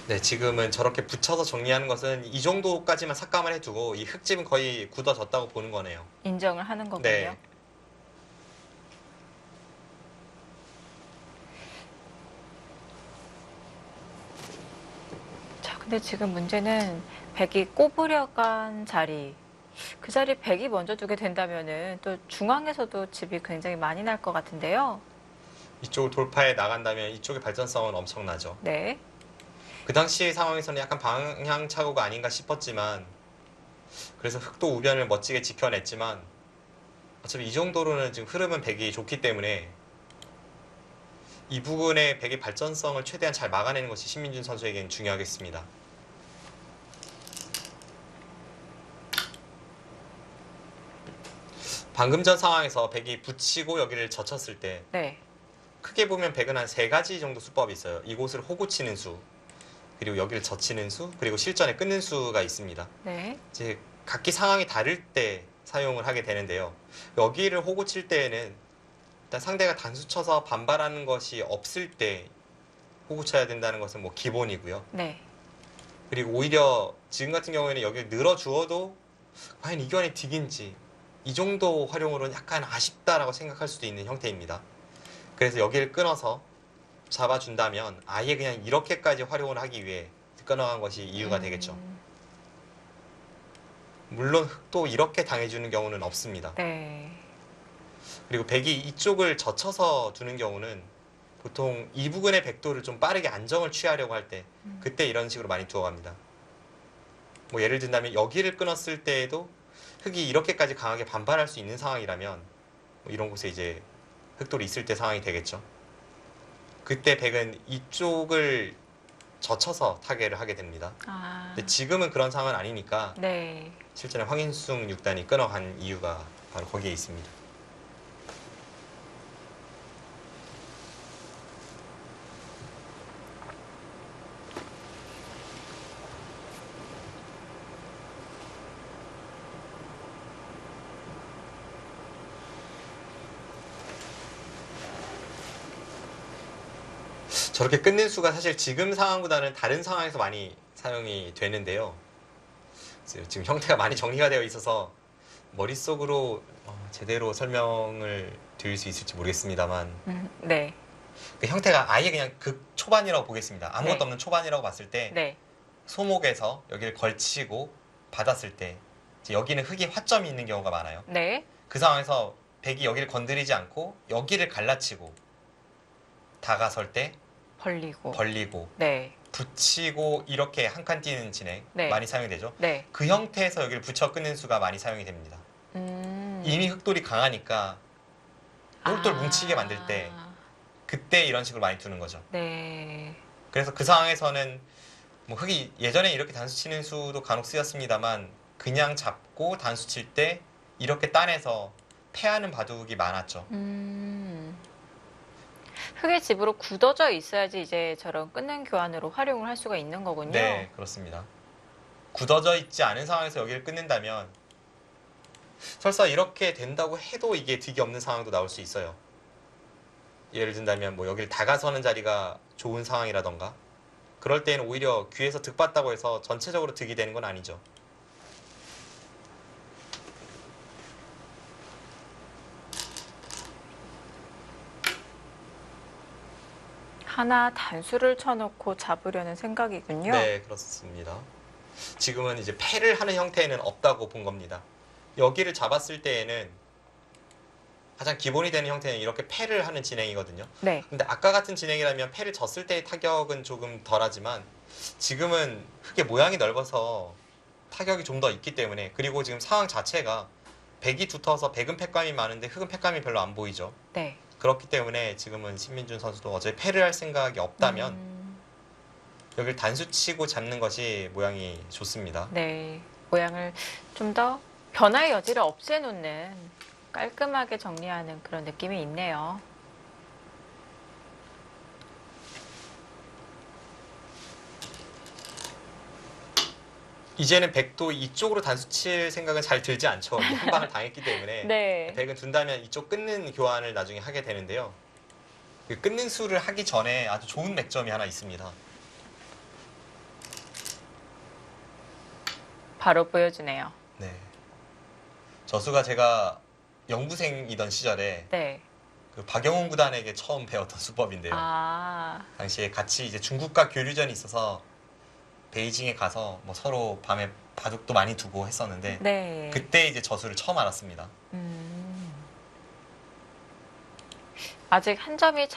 [SPEAKER 2] 네, 지금은 저렇게 붙여서 정리하는 것은 이 정도까지만 삭감을 해두고 이 흙집은 거의 굳어졌다고 보는 거네요.
[SPEAKER 1] 인정을 하는 거군요.
[SPEAKER 2] 네.
[SPEAKER 1] 자, 근데 지금 문제는 백이 꼽으려간 자리, 그 자리에 백이 먼저 두게 된다면은 또 중앙에서도 집이 굉장히 많이 날 것 같은데요.
[SPEAKER 2] 이쪽을 돌파해 나간다면 이쪽의 발전성은 엄청나죠.
[SPEAKER 1] 네.
[SPEAKER 2] 그 당시 상황에서는 약간 방향착오가 아닌가 싶었지만 그래서 흑도 우변을 멋지게 지켜냈지만 어차피 이 정도로는 지금 흐름은 백이 좋기 때문에 이 부분의 백의 발전성을 최대한 잘 막아내는 것이 신민준 선수에게는 중요하겠습니다. 방금 전 상황에서 백이 붙이고 여기를 젖혔을 때
[SPEAKER 1] 네.
[SPEAKER 2] 크게 보면 백은 한 3가지 정도 수법이 있어요. 이곳을 호구 치는 수, 그리고 여기를 젖히는 수, 그리고 실전에 끊는 수가 있습니다.
[SPEAKER 1] 네.
[SPEAKER 2] 이제 각기 상황이 다를 때 사용을 하게 되는데요. 여기를 호구 칠 때에는 일단 상대가 단수 쳐서 반발하는 것이 없을 때 호구 쳐야 된다는 것은 뭐 기본이고요.
[SPEAKER 1] 네.
[SPEAKER 2] 그리고 오히려 지금 같은 경우에는 여기를 늘어주어도 과연 이 교환이 득인지 이 정도 활용으로는 약간 아쉽다라고 생각할 수도 있는 형태입니다. 그래서 여기를 끊어서 잡아준다면 아예 그냥 이렇게까지 활용을 하기 위해 끊어간 것이 이유가 되겠죠. 물론 흑도 이렇게 당해주는 경우는 없습니다.
[SPEAKER 1] 네.
[SPEAKER 2] 그리고 백이 이쪽을 젖혀서 두는 경우는 보통 이 부근의 백도를 좀 빠르게 안정을 취하려고 할 때 그때 이런 식으로 많이 두어갑니다. 뭐 예를 든다면 여기를 끊었을 때에도 흑이 이렇게까지 강하게 반발할 수 있는 상황이라면 뭐 이런 곳에 이제 흑돌이 있을 때 상황이 되겠죠. 그때 백은 이쪽을 젖혀서 타개를 하게 됩니다.
[SPEAKER 1] 아.
[SPEAKER 2] 근데 지금은 그런 상황은 아니니까
[SPEAKER 1] 네.
[SPEAKER 2] 실전에 황인숙 6단이 끊어간 이유가 바로 거기에 있습니다. 저렇게 끊는 수가 사실 지금 상황보다는 다른 상황에서 많이 사용이 되는데요. 지금 형태가 많이 정리가 되어 있어서 머릿속으로 제대로 설명을 드릴 수 있을지 모르겠습니다만
[SPEAKER 1] 네.
[SPEAKER 2] 그 형태가 아예 그냥 극 초반이라고 보겠습니다. 아무것도
[SPEAKER 1] 네.
[SPEAKER 2] 없는 초반이라고 봤을 때
[SPEAKER 1] 네.
[SPEAKER 2] 소목에서 여기를 걸치고 받았을 때 이제 여기는 흙이 화점이 있는 경우가 많아요.
[SPEAKER 1] 네.
[SPEAKER 2] 그 상황에서 백이 여기를 건드리지 않고 여기를 갈라치고 다가설 때
[SPEAKER 1] 벌리고.
[SPEAKER 2] 벌리고
[SPEAKER 1] 네.
[SPEAKER 2] 붙이고 이렇게 한 칸 뛰는 진행
[SPEAKER 1] 네.
[SPEAKER 2] 많이 사용이 되죠.
[SPEAKER 1] 네.
[SPEAKER 2] 그 형태에서 여기를 붙여 끊는 수가 많이 사용이 됩니다. 이미 흑돌이 강하니까 똘똘 뭉치게 만들 때 그때 이런 식으로 많이 두는 거죠.
[SPEAKER 1] 네.
[SPEAKER 2] 그래서 그 상황에서는 뭐 흑이 예전에 이렇게 단수 치는 수도 간혹 쓰였습니다만 그냥 잡고 단수 칠 때 이렇게 따내서 패하는 바둑이 많았죠.
[SPEAKER 1] 흙의 집으로 굳어져 있어야지 이제 저런 끊는 교환으로 활용을 할 수가 있는 거군요.
[SPEAKER 2] 네, 그렇습니다. 굳어져 있지 않은 상황에서 여기를 끊는다면 설사 이렇게 된다고 해도 이게 득이 없는 상황도 나올 수 있어요. 예를 든다면 뭐 여기를 다가서는 자리가 좋은 상황이라던가 그럴 때는 오히려 귀에서 득 봤다고 해서 전체적으로 득이 되는 건 아니죠.
[SPEAKER 1] 하나 단수를 쳐놓고 잡으려는 생각이군요.
[SPEAKER 2] 네, 그렇습니다. 지금은 이제 패를 하는 형태는 없다고 본 겁니다. 여기를 잡았을 때에는 가장 기본이 되는 형태는 이렇게 패를 하는 진행이거든요.
[SPEAKER 1] 네.
[SPEAKER 2] 근데 아까 같은 진행이라면 패를 졌을 때의 타격은 조금 덜하지만 지금은 흙의 모양이 넓어서 타격이 좀 더 있기 때문에 그리고 지금 상황 자체가 백이 두터워서 백은 패감이 많은데 흙은 패감이 별로 안 보이죠.
[SPEAKER 1] 네.
[SPEAKER 2] 그렇기 때문에 지금은 신민준 선수도 어차피 패를 할 생각이 없다면 여기를 단수 치고 잡는 것이 모양이 좋습니다.
[SPEAKER 1] 네. 모양을 좀 더 변화의 여지를 없애놓는 깔끔하게 정리하는 그런 느낌이 있네요.
[SPEAKER 2] 이제는 백도 이쪽으로 단수 칠 생각은 잘 들지 않죠. 이제 한 방을 당했기 때문에
[SPEAKER 1] 네.
[SPEAKER 2] 백은 둔다면 이쪽 끊는 교환을 나중에 하게 되는데요. 그 끊는 수를 하기 전에 아주 좋은 맥점이 하나 있습니다.
[SPEAKER 1] 바로 보여주네요.
[SPEAKER 2] 네. 저 수가 제가 영부생이던 시절에
[SPEAKER 1] 네.
[SPEAKER 2] 그 박영훈 구단에게 처음 배웠던 수법인데요.
[SPEAKER 1] 아.
[SPEAKER 2] 당시에 같이 이제 중국과 교류전이 있어서 베이징에 가서 뭐 서로 밤에 바둑도 많이 두고 했었는데
[SPEAKER 1] 네.
[SPEAKER 2] 그때 이제 저수를 처음 알았습니다.
[SPEAKER 1] 아직 한 점이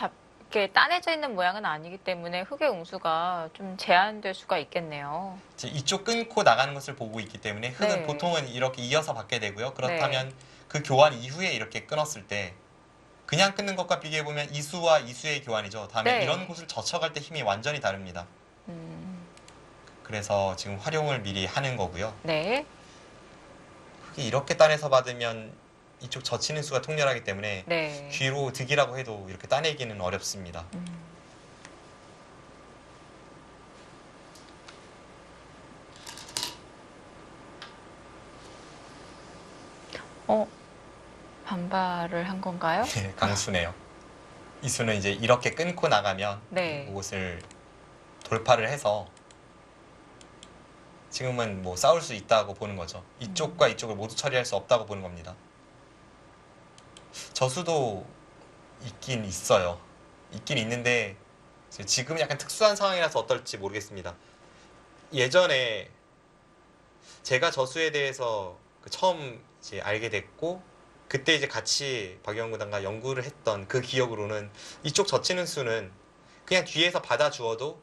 [SPEAKER 1] 이렇게 따내져 있는 모양은 아니기 때문에 흑의 응수가 좀 제한될 수가 있겠네요.
[SPEAKER 2] 이제 이쪽 끊고 나가는 것을 보고 있기 때문에 흑은
[SPEAKER 1] 네.
[SPEAKER 2] 보통은 이렇게 이어서 받게 되고요. 그렇다면 그 교환 이후에 이렇게 끊었을 때 그냥 끊는 것과 비교해 보면 이수와 이수의 교환이죠. 다음에
[SPEAKER 1] 네.
[SPEAKER 2] 이런 곳을 젖혀갈 때 힘이 완전히 다릅니다.
[SPEAKER 1] 음,
[SPEAKER 2] 그래서 지금 활용을 미리 하는 거고요.
[SPEAKER 1] 네.
[SPEAKER 2] 흑이 이렇게 따내서 받으면 이쪽 젖히는 수가 통렬하기 때문에
[SPEAKER 1] 네.
[SPEAKER 2] 뒤로 득이라고 해도 이렇게 따내기는 어렵습니다.
[SPEAKER 1] 반발을 한 건가요?
[SPEAKER 2] 네, 강수네요. 이 수는 이제 이렇게 끊고 나가면
[SPEAKER 1] 네.
[SPEAKER 2] 이곳을 돌파를 해서 지금은 뭐 싸울 수 있다고 보는 거죠. 이쪽과 이쪽을 모두 처리할 수 없다고 보는 겁니다. 저수도 있긴 있어요. 있긴 있는데 지금 약간 특수한 상황이라서 어떨지 모르겠습니다. 예전에 제가 저수에 대해서 처음 이제 알게 됐고 그때 이제 같이 박영구단과 연구를 했던 그 기억으로는 이쪽 젖히는 수는 그냥 뒤에서 받아주어도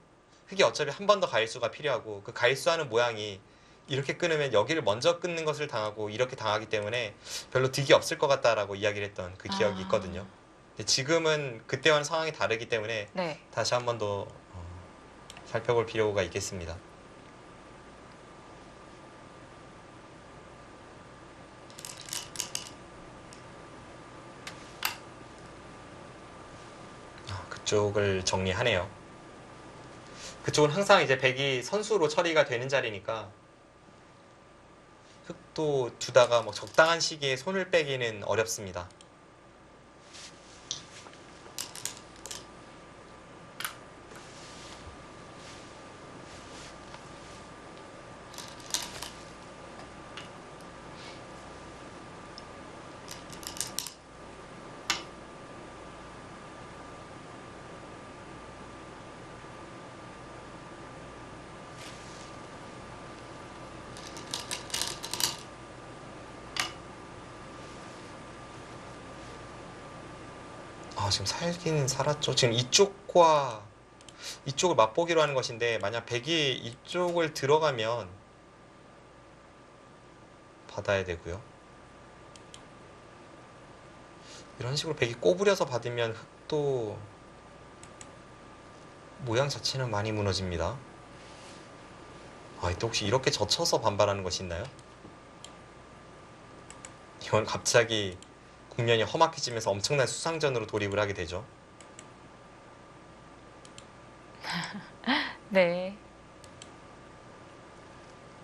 [SPEAKER 2] 흑이 어차피 한 번 더 가일수가 필요하고 그 가일수하는 모양이 이렇게 끊으면 여기를 먼저 끊는 것을 당하고 이렇게 당하기 때문에 별로 득이 없을 것 같다라고 이야기를 했던 그 기억이 있거든요. 근데 지금은 그때와는 상황이 다르기 때문에
[SPEAKER 1] 네.
[SPEAKER 2] 다시 한 번 더 살펴볼 필요가 있겠습니다. 그쪽을 정리하네요. 그쪽은 항상 이제 백이 선수로 처리가 되는 자리니까 흑도 두다가 뭐 적당한 시기에 손을 빼기는 어렵습니다. 지금 살긴 살았죠. 지금 이쪽과 이쪽을 맛보기로 하는 것인데 만약 백이 이쪽을 들어가면 받아야 되고요. 이런 식으로 백이 꼬부려서 받으면 흑도 모양 자체는 많이 무너집니다. 또 혹시 이렇게 젖혀서 반발하는 것이 있나요? 이건 갑자기 국면이 험악해지면서 엄청난 수상전으로 돌입을 하게 되죠.
[SPEAKER 1] 네.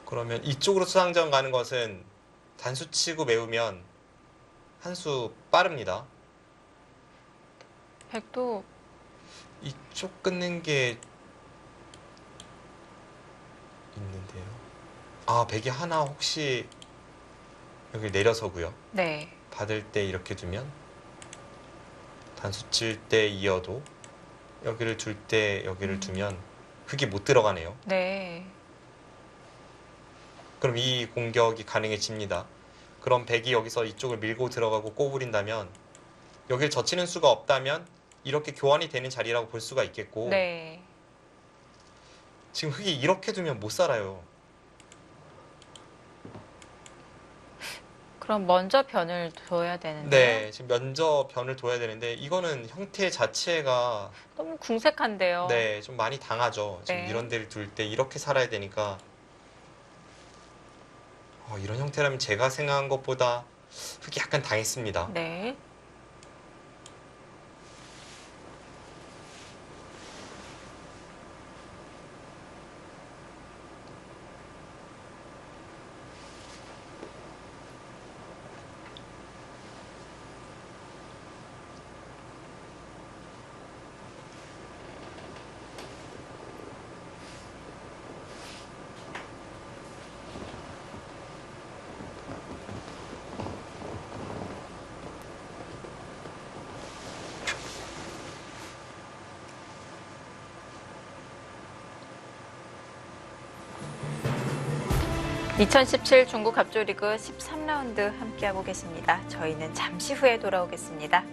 [SPEAKER 2] 그러면 이쪽으로 수상전 가는 것은 단수 치고 메우면 한 수 빠릅니다.
[SPEAKER 1] 백도
[SPEAKER 2] 이쪽 끊는 게 있는데요. 백이 하나 혹시 여기 내려서고요.
[SPEAKER 1] 네.
[SPEAKER 2] 받을 때 이렇게 두면 단수 칠 때 이어도 여기를 둘 때 여기를 두면 흑이 못 들어가네요.
[SPEAKER 1] 네.
[SPEAKER 2] 그럼 이 공격이 가능해집니다. 그럼 백이 여기서 이쪽을 밀고 들어가고 꼬부린다면 여기를 젖히는 수가 없다면 이렇게 교환이 되는 자리라고 볼 수가 있겠고
[SPEAKER 1] 네.
[SPEAKER 2] 지금 흑이 이렇게 두면 못 살아요.
[SPEAKER 1] 그럼 먼저 변을 둬야 되는데요.
[SPEAKER 2] 네, 지금 면접 변을 둬야 되는데 이거는 형태 자체가
[SPEAKER 1] 너무 궁색한데요.
[SPEAKER 2] 네, 좀 많이 당하죠. 지금
[SPEAKER 1] 네.
[SPEAKER 2] 이런 데를 둘 때 이렇게 살아야 되니까 이런 형태라면 제가 생각한 것보다 흑이 약간 당했습니다.
[SPEAKER 1] 네. 2017 중국 갑조리그 13라운드 함께하고 계십니다. 저희는 잠시 후에 돌아오겠습니다.